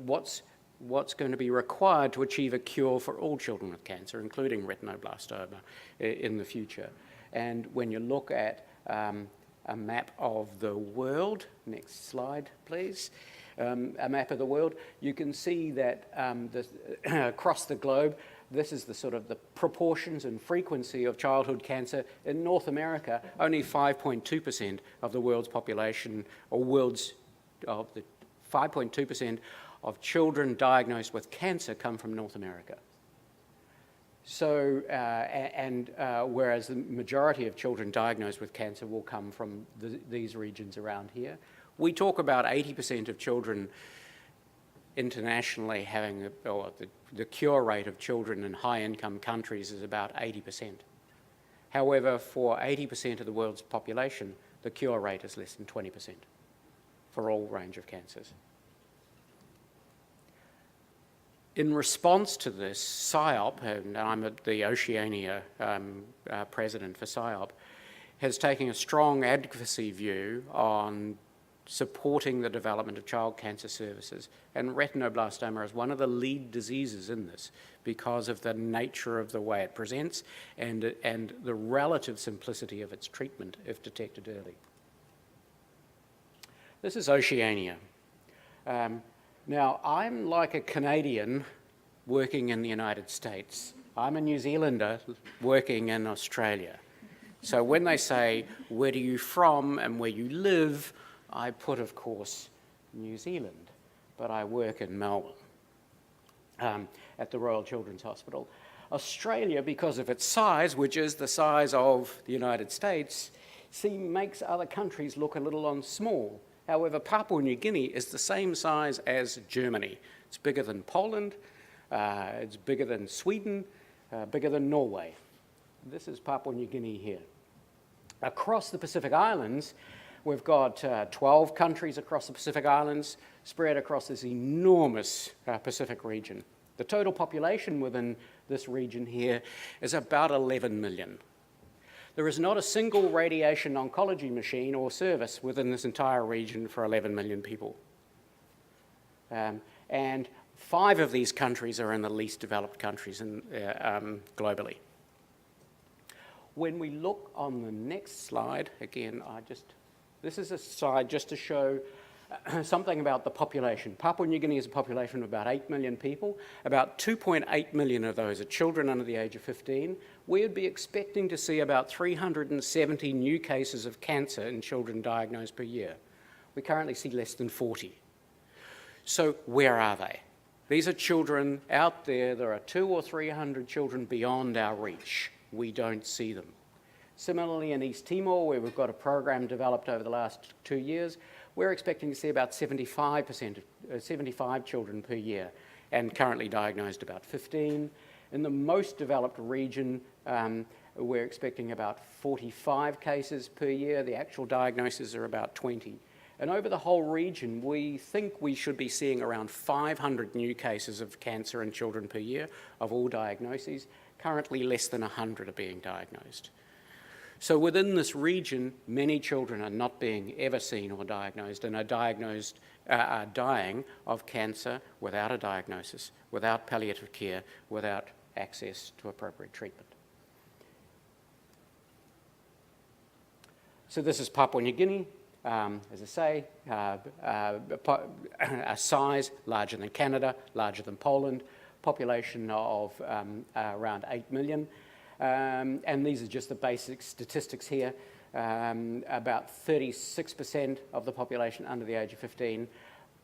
what's going to be required to achieve a cure for all children with cancer, including retinoblastoma in the future. And when you look at a map of the world, next slide please, a map of the world, you can see that across the globe, this is the sort of the proportions and frequency of childhood cancer. In North America, only 5.2% of the world's population, or of the 5.2% of children diagnosed with cancer come from North America. So, whereas the majority of children diagnosed with cancer will come from these regions around here. We talk about 80% of children internationally having, or the cure rate of children in high-income countries is about 80%. However, for 80% of the world's population, the cure rate is less than 20% for all range of cancers. In response to this, SIOP, and I'm the Oceania president for SIOP, has taken a strong advocacy view on supporting the development of child cancer services. And retinoblastoma is one of the lead diseases in this because of the nature of the way it presents and the relative simplicity of its treatment if detected early. This is Oceania. Now, I'm like a Canadian working in the United States. I'm a New Zealander working in Australia. So when they say, where are you from and where you live, I put, of course, New Zealand, but I work in Melbourne at the Royal Children's Hospital. Australia, because of its size, which is the size of the United States, makes other countries look a little small. However, Papua New Guinea is the same size as Germany. It's bigger than Poland, it's bigger than Sweden, bigger than Norway. This is Papua New Guinea here. Across the Pacific Islands, we've got 12 countries across the Pacific Islands spread across this enormous Pacific region. The total population within this region here is about 11 million. There is not a single radiation oncology machine or service within this entire region for 11 million people. And 5 of these countries are in the least developed countries globally. When we look on the next slide, again, this is a slide just to show something about the population. Papua New Guinea is a population of about 8 million people. About 2.8 million of those are children under the age of 15. We would be expecting to see about 370 new cases of cancer in children diagnosed per year. We currently see less than 40. So where are they? These are children out there. There are 200 or 300 children beyond our reach. We don't see them. Similarly, in East Timor, where we've got a program developed over the last 2 years, we're expecting to see about 75 children per year, and currently diagnosed about 15. In the most developed region, we're expecting about 45 cases per year. The actual diagnoses are about 20. And over the whole region, we think we should be seeing around 500 new cases of cancer in children per year of all diagnoses. Currently, less than 100 are being diagnosed. So within this region, many children are not being ever seen or diagnosed and are dying of cancer without a diagnosis, without palliative care, without access to appropriate treatment. So this is Papua New Guinea. As I say, a size larger than Canada, larger than Poland, population of around 8 million. And these are just the basic statistics here. About 36% of the population under the age of 15.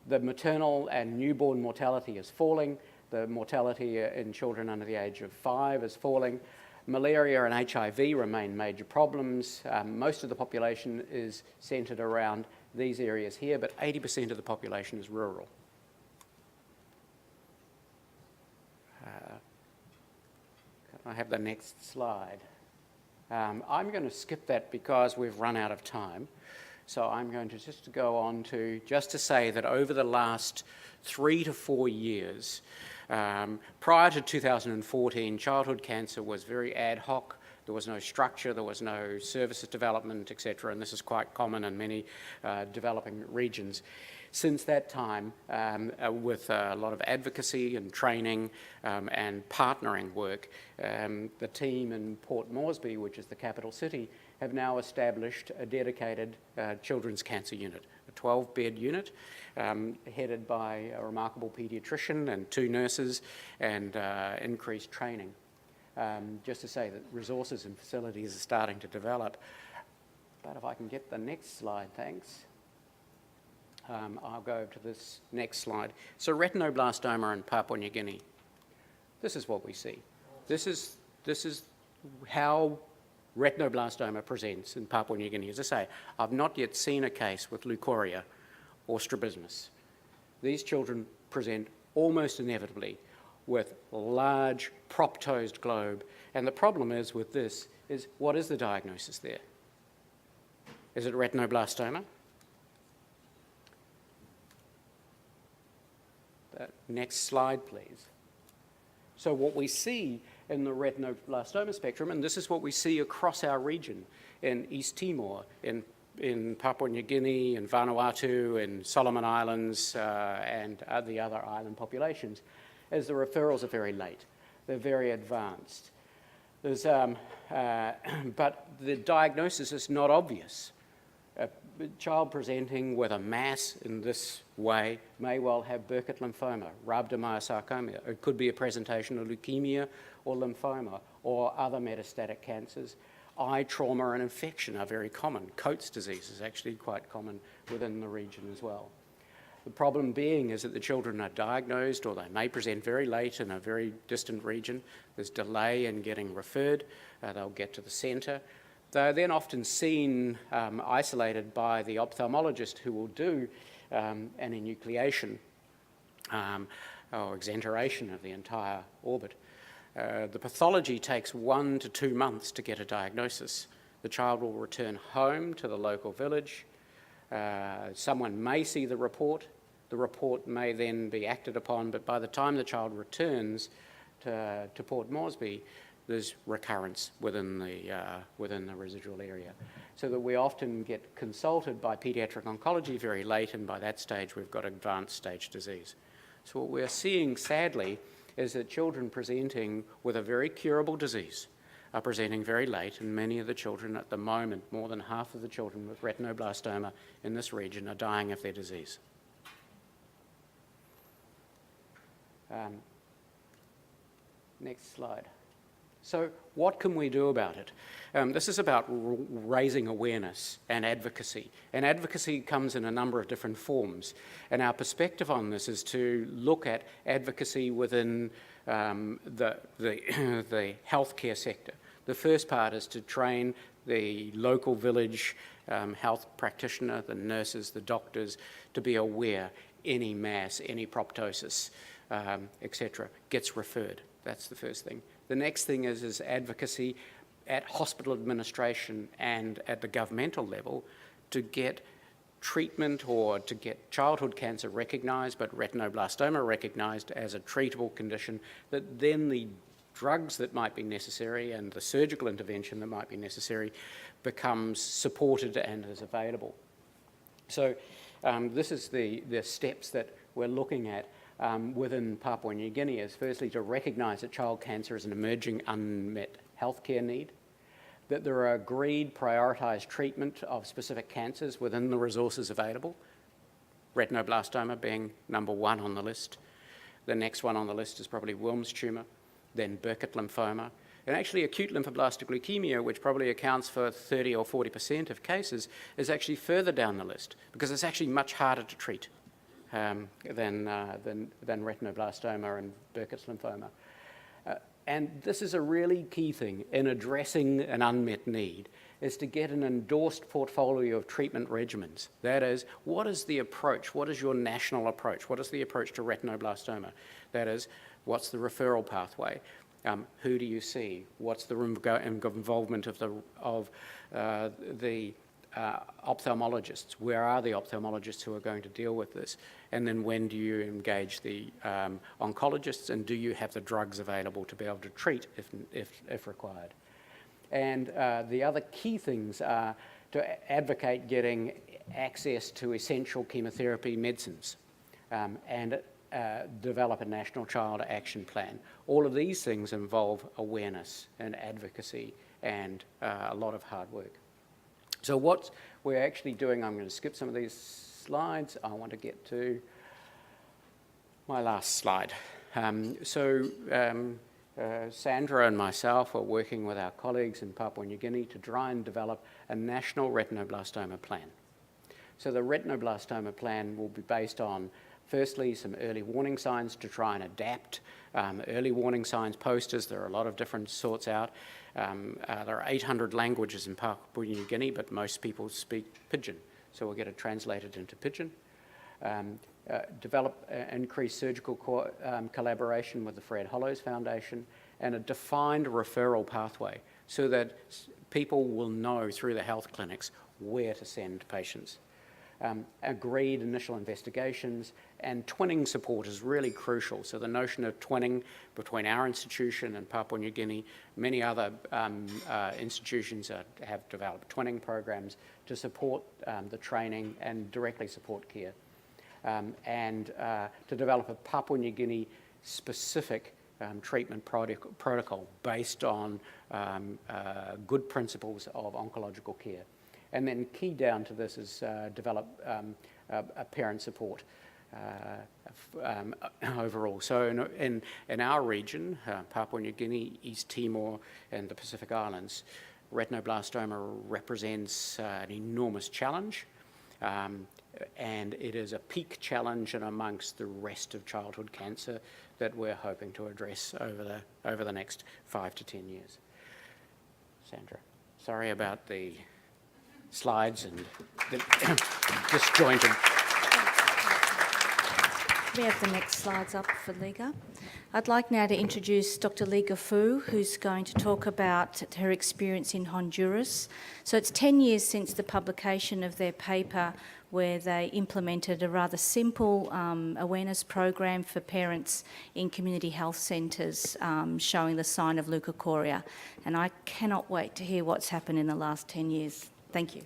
The maternal and newborn mortality is falling. The mortality in children under the age of 5 is falling. Malaria and HIV remain major problems. Most of the population is centred around these areas here, but 80% of the population is rural. I have the next slide. I'm going to skip that because we've run out of time. So I'm going to just go on to say that over the last 3 to 4 years, prior to 2014, childhood cancer was very ad hoc. There was no structure, there was no services development, etc. And this is quite common in many developing regions. Since that time, with a lot of advocacy and training and partnering work, the team in Port Moresby, which is the capital city, have now established a dedicated children's cancer unit, a 12-bed unit, headed by a remarkable paediatrician and 2 nurses, and increased training. Just to say that resources and facilities are starting to develop. But if I can get the next slide, thanks. I'll go to this next slide. So retinoblastoma in Papua New Guinea. This is what we see. This is how retinoblastoma presents in Papua New Guinea. As I say, I've not yet seen a case with leukorrhea or strabismus. These children present almost inevitably with large proptosed globe. And the problem is with this is, what is the diagnosis there? Is it retinoblastoma? Next slide, please. So what we see in the retinoblastoma spectrum, and this is what we see across our region in East Timor, in in Papua New Guinea and Vanuatu and Solomon Islands and the other island populations is the referrals are very late. They're very advanced. There's, but the diagnosis is not obvious. A child presenting with a mass in this way may well have Burkitt lymphoma, rhabdomyosarcoma. It could be a presentation of leukemia or lymphoma or other metastatic cancers. Eye trauma and infection are very common. Coates disease is actually quite common within the region as well. The problem being is that the children are diagnosed, or they may present very late in a very distant region. There's delay in getting referred. They'll get to the centre. They're then often seen isolated by the ophthalmologist, who will do an enucleation or exenteration of the entire orbit. The pathology takes 1 to 2 months to get a diagnosis. The child will return home to the local village. Someone may see the report. The report may then be acted upon, but by the time the child returns to Port Moresby, there's recurrence within the residual area. So that we often get consulted by paediatric oncology very late, and by that stage we've got advanced stage disease. So what we're seeing, sadly, is that children presenting with a very curable disease are presenting very late, and many of the children at the moment, more than half of the children with retinoblastoma in this region, are dying of their disease. Next slide. So what can we do about it? This is about raising awareness and advocacy. And advocacy comes in a number of different forms. And our perspective on this is to look at advocacy within the healthcare sector. The first part is to train the local village health practitioner, the nurses, the doctors, to be aware any mass, any proptosis, etc., gets referred. That's the first thing. The next thing is advocacy at hospital administration and at the governmental level to get treatment or to get childhood cancer recognised, but retinoblastoma recognised as a treatable condition, that then the drugs that might be necessary and the surgical intervention that might be necessary becomes supported and is available. So this is the steps that we're looking at within Papua New Guinea, is firstly to recognise that child cancer is an emerging unmet healthcare need, that there are agreed prioritised treatment of specific cancers within the resources available, retinoblastoma being number 1 on the list. The next one on the list is probably Wilms tumour, then Burkitt lymphoma, and actually acute lymphoblastic leukemia, which probably accounts for 30 or 40% of cases, is actually further down the list because it's actually much harder to treat than retinoblastoma and Burkitt's lymphoma. And this is a really key thing in addressing an unmet need, is to get an endorsed portfolio of treatment regimens. That is, what is the approach? What is your national approach? What is the approach to retinoblastoma? That is, what's the referral pathway? Who do you see? What's the involvement of the ophthalmologists? Where are the ophthalmologists who are going to deal with this? And then when do you engage the oncologists, and do you have the drugs available to be able to treat if required? And the other key things are to advocate getting access to essential chemotherapy medicines and develop a national child action plan. All of these things involve awareness and advocacy and a lot of hard work. So what we're actually doing, I'm going to skip some of these slides. I want to get to my last slide. Sandra and myself are working with our colleagues in Papua New Guinea to try and develop a national retinoblastoma plan. So the retinoblastoma plan will be based on, firstly, some early warning signs to try and adapt early warning signs posters. There are a lot of different sorts out. There are 800 languages in Papua New Guinea, but most people speak Pidgin, so we'll get it translated into Pidgin. Develop increased surgical collaboration with the Fred Hollows Foundation, and a defined referral pathway so that people will know through the health clinics where to send patients. agreed initial investigations, and twinning support is really crucial. So the notion of twinning between our institution and Papua New Guinea, many other institutions have developed twinning programs to support the training and directly support care. And to develop a Papua New Guinea specific treatment protocol based on good principles of oncological care. And then key down to this is develop a parent support overall. So in our region, Papua New Guinea, East Timor, and the Pacific Islands, retinoblastoma represents an enormous challenge. And it is a peak challenge and amongst the rest of childhood cancer that we're hoping to address over the next 5 to 10 years. Sandra, sorry about the slides and the disjointed. We have the next slides up for Liga. I'd like now to introduce Dr. Liga Fu, who's going to talk about her experience in Honduras. So it's 10 years since the publication of their paper where they implemented a rather simple awareness program for parents in community health centres showing the sign of leukocoria. And I cannot wait to hear what's happened in the last 10 years. Thank you.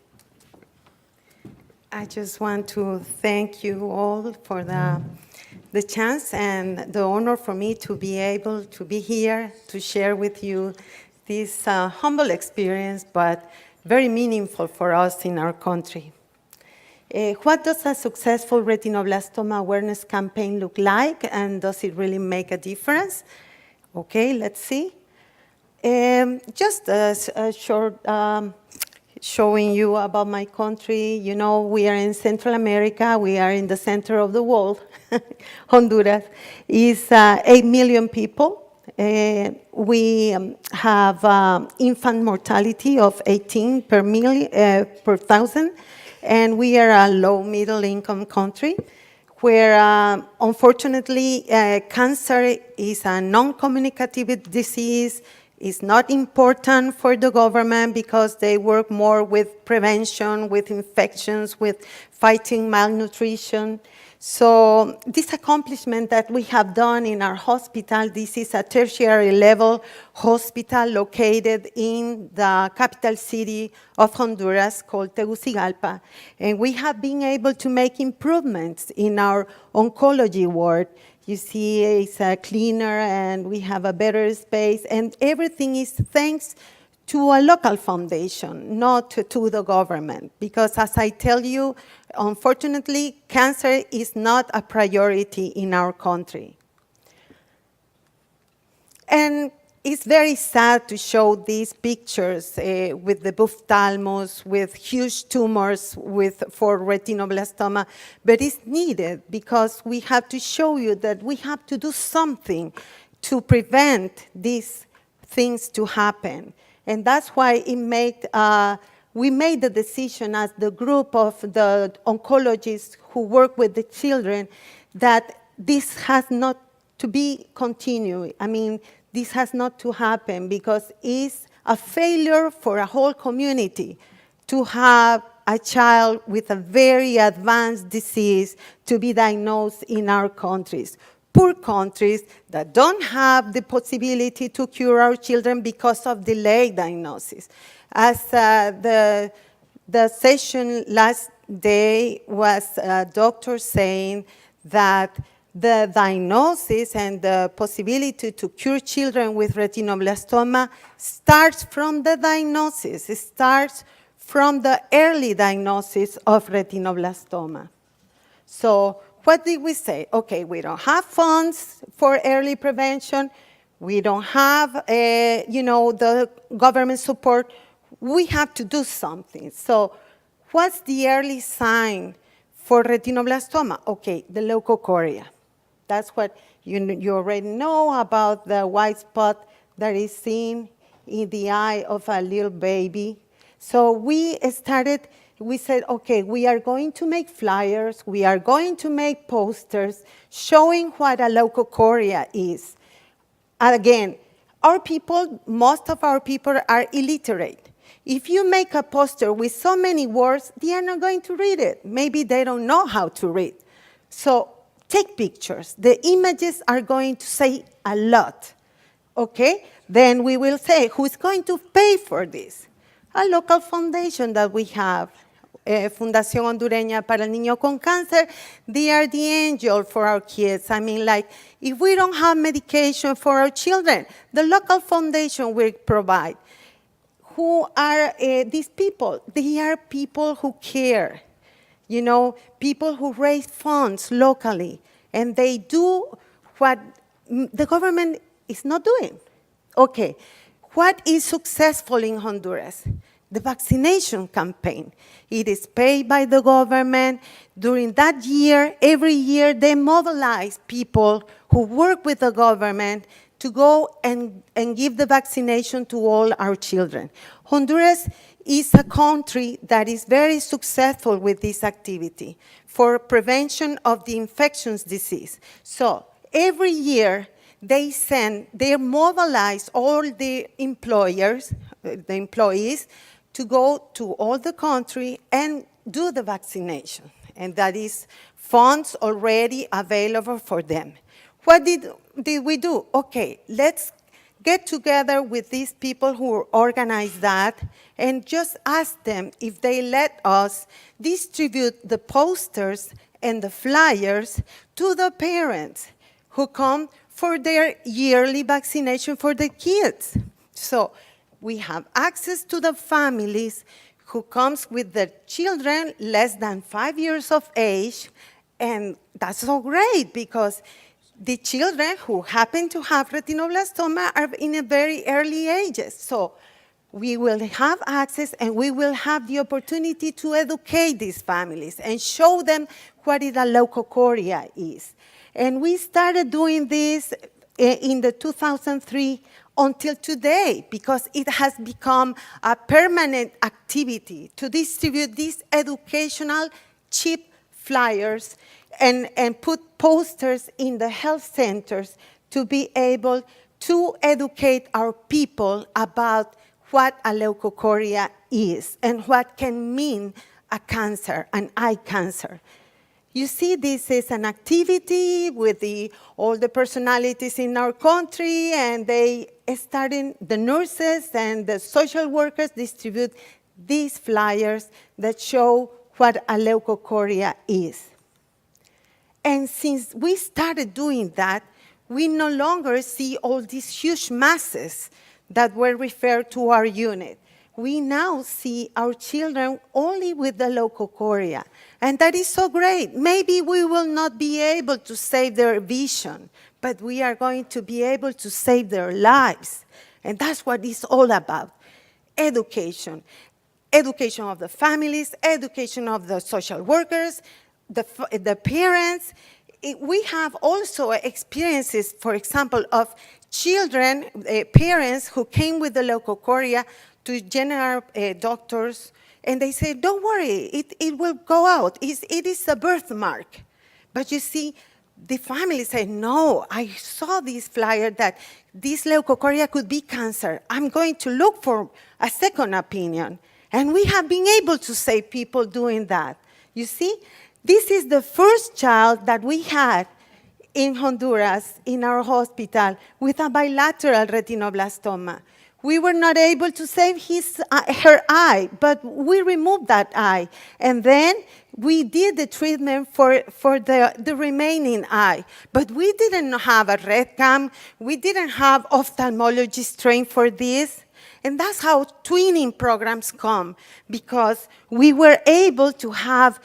I just want to thank you all for the chance and the honor for me to be able to be here to share with you this humble experience, but very meaningful for us in our country. What does a successful retinoblastoma awareness campaign look like, and does it really make a difference? Okay, let's see. Just a short showing you about my country. You know, we are in Central America. We are in the center of the world. Honduras is 8 million people. We have infant mortality of 18 per thousand. And we are a low middle income country where unfortunately cancer is a non-communicative disease. It's not important for the government because they work more with prevention, with infections, with fighting malnutrition. So this accomplishment that we have done in our hospital, this is a tertiary level hospital located in the capital city of Honduras called Tegucigalpa. And we have been able to make improvements in our oncology ward. You see it's cleaner and we have a better space, and everything is thanks to a local foundation, not to the government. Because as I tell you, unfortunately, cancer is not a priority in our country. And it's very sad to show these pictures with the ophthalmos, with huge tumors for retinoblastoma, but it's needed because we have to show you that we have to do something to prevent these things to happen. And that's why we made the decision as the group of the oncologists who work with the children that this has not to be continued. I mean, this has not to happen because it's a failure for a whole community to have a child with a very advanced disease to be diagnosed in our countries. Poor countries that don't have the possibility to cure our children because of delayed diagnosis. As the session last day was a doctor saying that the diagnosis and the possibility to cure children with retinoblastoma starts from the diagnosis. It starts from the early diagnosis of retinoblastoma. So what did we say? Okay, we don't have funds for early prevention. We don't have, the government support. We have to do something. So what's the early sign for retinoblastoma? Okay, the leukocoria. That's what you already know about the white spot that is seen in the eye of a little baby. So we said, okay, we are going to make flyers, we are going to make posters showing what a leukocoria is. And again, most of our people are illiterate. If you make a poster with so many words, they are not going to read it. Maybe they don't know how to read. So take pictures. The images are going to say a lot, okay? Then we will say, who's going to pay for this? A local foundation that we have, Fundación Hondureña para el Niño con Cáncer, they are the angel for our kids. I mean, like, if we don't have medication for our children, the local foundation will provide. Who are these people? They are people who care, you know, people who raise funds locally, and they do what the government is not doing. Okay, what is successful in Honduras? The vaccination campaign. It is paid by the government. During that year, every year, they mobilize people who work with the government to go and give the vaccination to all our children. Honduras is a country that is very successful with this activity for prevention of the infectious disease. So every year, they mobilize all the employees to go to all the country and do the vaccination. And that is funds already available for them. What did we do? Okay, let's get together with these people who organize that and just ask them if they let us distribute the posters and the flyers to the parents who come for their yearly vaccination for the kids. So we have access to the families who comes with their children less than 5 years of age, and that's so great because the children who happen to have retinoblastoma are in a very early ages. So we will have access and we will have the opportunity to educate these families and show them what a leukocoria is. And we started doing this in the 2003 until today because it has become a permanent activity to distribute these educational cheap flyers and put posters in the health centers to be able to educate our people about what a leukocoria is and what can mean a cancer, an eye cancer. You see, this is an activity with all the personalities in our country, and they started, the nurses and the social workers distribute these flyers that show what a leukocoria is. And since we started doing that, we no longer see all these huge masses that were referred to our unit. We now see our children only with the leukocoria, and that is so great. Maybe we will not be able to save their vision, but we are going to be able to save their lives, and that's what it's all about, education. Education of the families, education of the social workers, the parents. We have also experiences, for example, of children, parents who came with the leukocoria to general doctors, and they say, don't worry, it will go out. It is a birthmark. But you see, the family said, no, I saw this flyer that this leukocoria could be cancer. I'm going to look for a second opinion. And we have been able to save people doing that. You see, this is the first child that we had in Honduras, in our hospital, with a bilateral retinoblastoma. We were not able to save her eye, but we removed that eye. And then we did the treatment for the remaining eye. But we didn't have a red cam. We didn't have ophthalmologists trained for this. And that's how twinning programs come, because we were able to have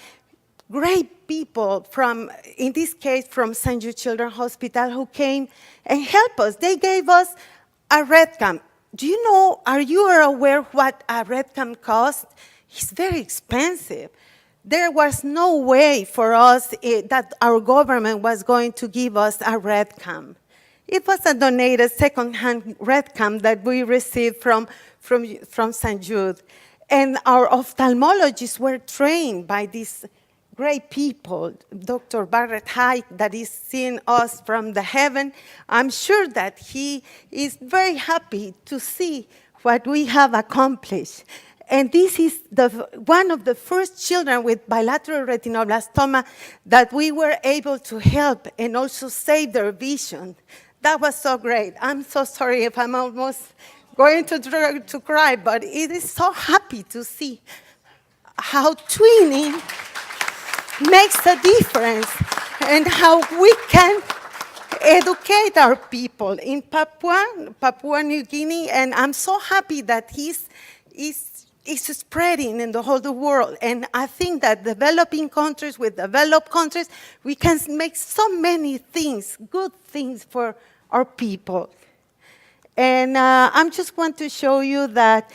great people from, in this case, from St. Jude Children's Hospital who came and helped us. They gave us a red cam. Do you know, are you aware what a red cam costs? It's very expensive. There was no way for us that our government was going to give us a red cam. It was a donated second-hand red cam that we received from St. Jude. And our ophthalmologists were trained by these great people. Dr. Barrett Hyde, that is seeing us from the heaven, I'm sure that he is very happy to see what we have accomplished. And this is one of the first children with bilateral retinoblastoma that we were able to help and also save their vision. That was so great. I'm so sorry if I'm almost going to cry, but it is so happy to see how twinning makes a difference and how we can educate our people in Papua New Guinea, and I'm so happy that he's spreading in the whole world. And I think that developing countries with developed countries, we can make so many things, good things for our people. And I just want to show you that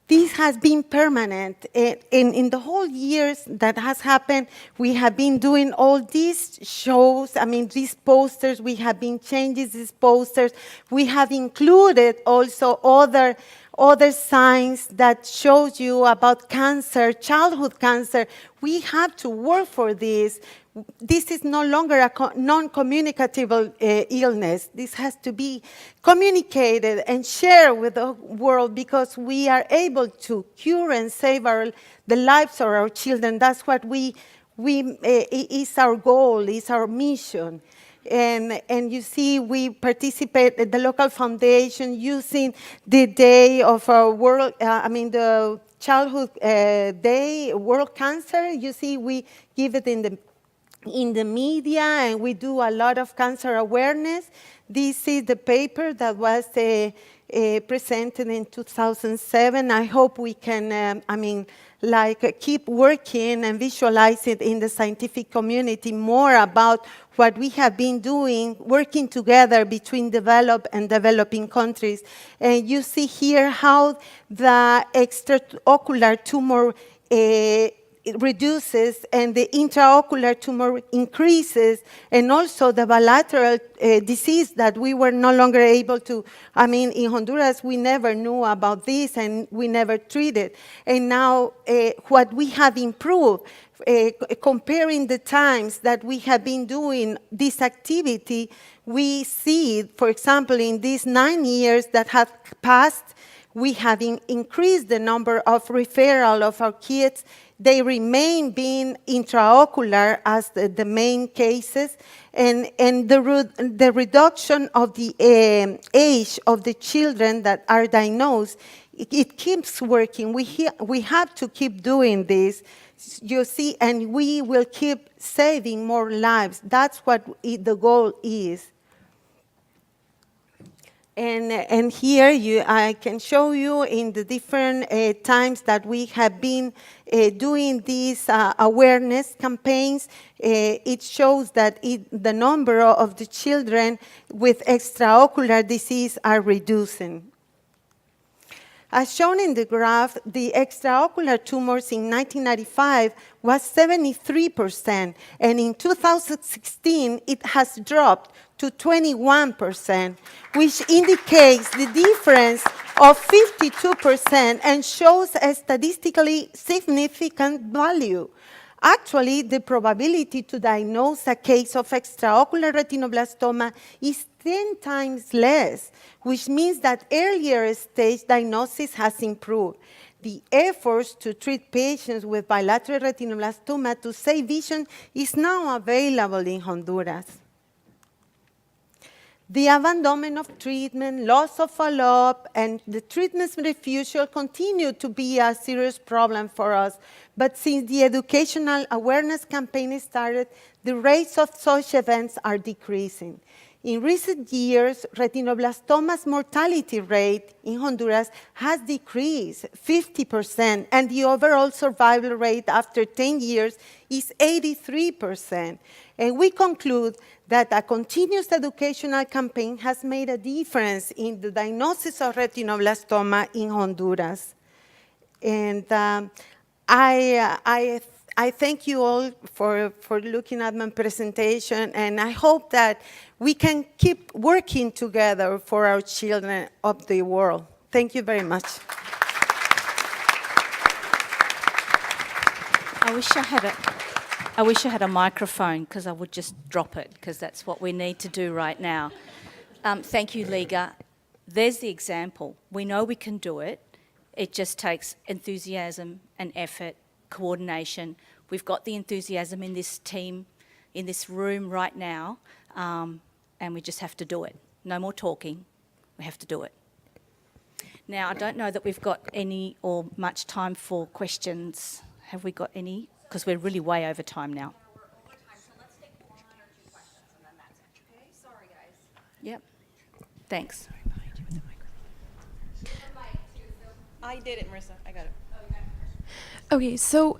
this has been permanent. In the whole years that has happened, we have been doing all these shows, these posters, we have been changing these posters. We have included also other signs that shows you about cancer, childhood cancer. We have to work for this. This is no longer a non-communicable illness. This has to be communicated and shared with the world because we are able to cure and save the lives of our children. That's what is our goal, is our mission. And you see, we participate at the local foundation using the day of our world, the Childhood Day, World Cancer. You see, we give it in the media, and we do a lot of cancer awareness. This is the paper that was presented in 2007. I hope we can, keep working and visualize it in the scientific community more about what we have been doing, working together between developed and developing countries. And you see here how the extraocular tumor it reduces and the intraocular tumor increases, and also the bilateral disease that we were no longer able to, in Honduras, we never knew about this and we never treated. And now what we have improved, comparing the times that we have been doing this activity, we see, for example, in these 9 years that have passed, we have increased the number of referral of our kids. They remain being intraocular as the main cases, and the reduction of the age of the children that are diagnosed, it keeps working. We have to keep doing this, you see, and we will keep saving more lives. That's what the goal is. And here I can show you in the different times that we have been doing these awareness campaigns. It shows that the number of the children with extraocular disease are reducing. As shown in the graph, the extraocular tumors in 1995 was 73%, and in 2016 it has dropped to 21%, which indicates the difference of 52% and shows a statistically significant value. Actually, the probability to diagnose a case of extraocular retinoblastoma is 10 times less, which means that earlier stage diagnosis has improved. The efforts to treat patients with bilateral retinoblastoma to save vision is now available in Honduras. The abandonment of treatment, loss of follow-up, and the treatment refusal continue to be a serious problem for us. But since the educational awareness campaign started, the rates of such events are decreasing. In recent years, retinoblastoma's mortality rate in Honduras has decreased 50%, and the overall survival rate after 10 years is 83%. And we conclude that a continuous educational campaign has made a difference in the diagnosis of retinoblastoma in Honduras. And I thank you all for looking at my presentation, and I hope that we can keep working together for our children of the world. Thank you very much. I wish I had a microphone, because I would just drop it, because that's what we need to do right now. Thank you, Liga. There's the example. We know we can do it. It just takes enthusiasm and effort, coordination. We've got the enthusiasm in this team, in this room right now, and we just have to do it. No more talking, we have to do it. Now, I don't know that we've got any or much time for questions. Have we got any? Because we're really way over time now. We're over time, so let's take 1 or 2 questions and then that's it. Okay, sorry guys. Yep. Thanks. I did it, Marissa. I got it. Okay, so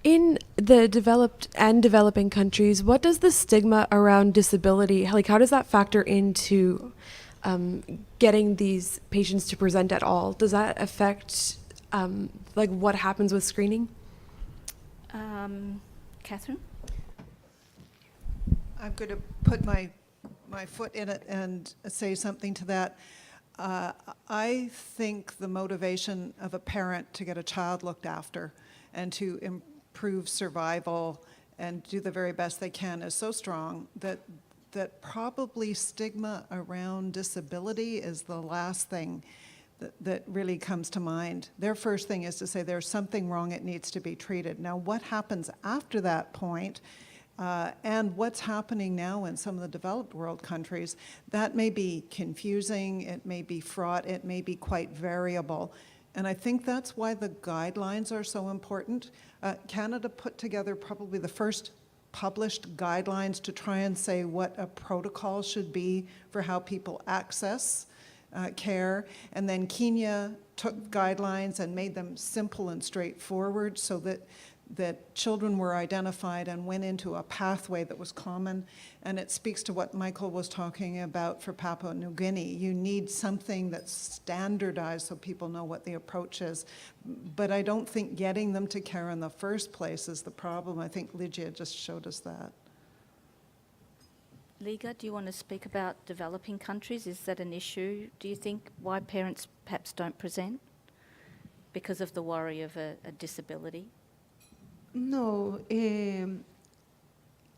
in the developed and developing countries, what does the stigma around disability, like how does that factor into getting these patients to present at all? Does that affect like what happens with screening? Katherine? I'm going to put my foot in it and say something to that. I think the motivation of a parent to get a child looked after and to improve survival and do the very best they can is so strong that probably stigma around disability is the last thing that really comes to mind. Their first thing is to say there's something wrong, it needs to be treated. Now, what happens after that point, and what's happening now in some of the developed world countries, that may be confusing, it may be fraught, it may be quite variable. And I think that's why the guidelines are so important. Canada put together probably the first published guidelines to try and say what a protocol should be for how people access care. And then Kenya took guidelines and made them simple and straightforward so that children were identified and went into a pathway that was common. And it speaks to what Michael was talking about for Papua New Guinea. You need something that's standardized so people know what the approach is. But I don't think getting them to care in the first place is the problem. I think Lygia just showed us that. Liga, do you want to speak about developing countries? Is that an issue, do you think, why parents perhaps don't present? Because of the worry of a disability? No,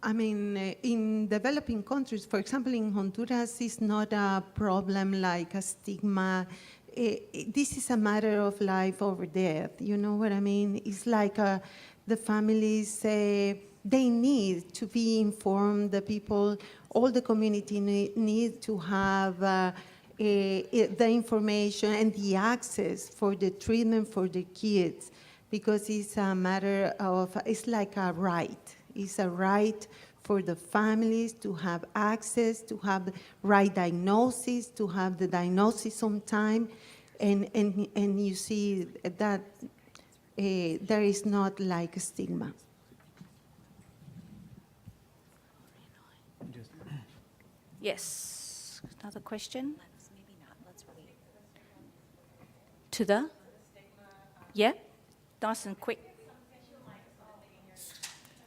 I mean, in developing countries, for example, in Honduras, it's not a problem like a stigma. This is a matter of life or death, you know what I mean? It's like the families, they need to be informed, the people, all the community need to have the information and the access for the treatment for the kids, because it's a matter of, it's like a right. It's a right for the families to have access, to have the right diagnosis, to have the diagnosis on time, and you see that there is not like a stigma. Yes, another question? Maybe not, let's wait. To the? Yeah, nice and quick.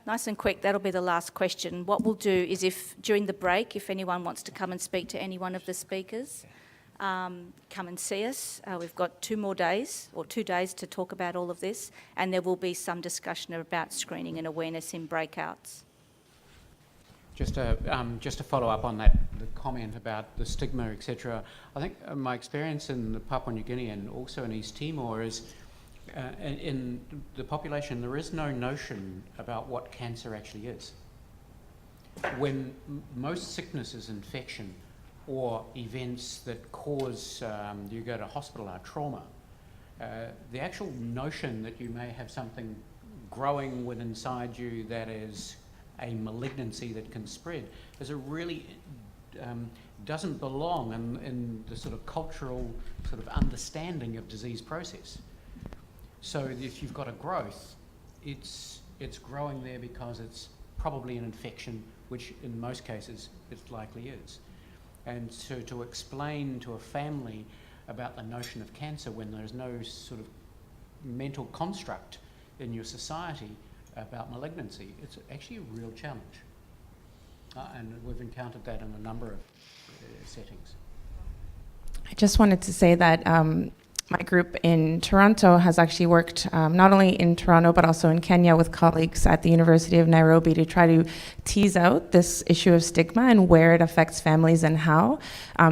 Nice and quick, that'll be the last question. What we'll do is if, during the break, if anyone wants to come and speak to any one of the speakers, come and see us. We've got 2 more days, or 2 days to talk about all of this, and there will be some discussion about screening and awareness in breakouts. Just to follow up on that, the comment about the stigma, etc. I think my experience in Papua New Guinea and also in East Timor is in the population there is no notion about what cancer actually is. When most sickness is infection or events that cause you go to hospital are trauma, the actual notion that you may have something growing within inside you that is a malignancy that can spread is a really doesn't belong in the sort of cultural sort of understanding of disease process. So if you've got a growth, it's growing there because it's probably an infection, which in most cases it likely is. And so to explain to a family about the notion of cancer when there's no sort of mental construct in your society about malignancy, it's actually a real challenge. And we've encountered that in a number of settings. I just wanted to say that my group in Toronto has actually worked not only in Toronto but also in Kenya with colleagues at the University of Nairobi to try to tease out this issue of stigma and where it affects families and how.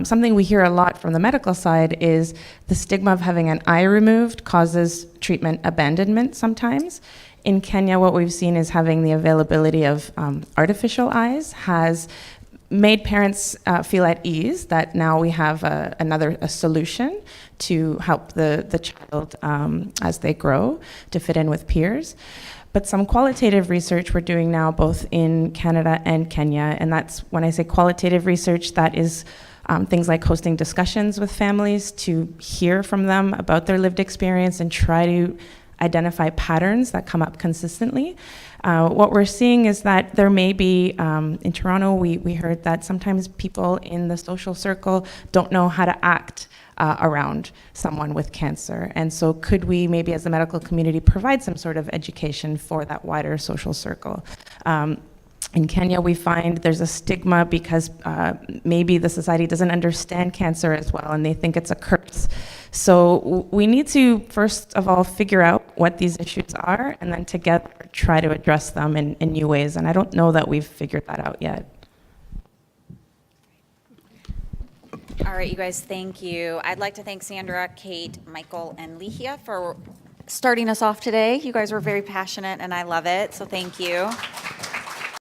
Something we hear a lot from the medical side is the stigma of having an eye removed causes treatment abandonment sometimes. In Kenya, what we've seen is having the availability of artificial eyes has made parents feel at ease that now we have a solution to help the child as they grow to fit in with peers. But some qualitative research we're doing now both in Canada and Kenya, and that's when I say qualitative research, that is things like hosting discussions with families to hear from them about their lived experience and try to identify patterns that come up consistently. What we're seeing is that there may be, in Toronto, we heard that sometimes people in the social circle don't know how to act around someone with cancer. And so could we maybe as the medical community provide some sort of education for that wider social circle? In Kenya, we find there's a stigma because maybe the society doesn't understand cancer as well and they think it's a curse. So we need to, first of all, figure out what these issues are and then together try to address them in new ways. And I don't know that we've figured that out yet. All right, you guys, thank you. I'd like to thank Sandra, Kate, Michael, and Lihia for starting us off today. You guys were very passionate and I love it, so thank you.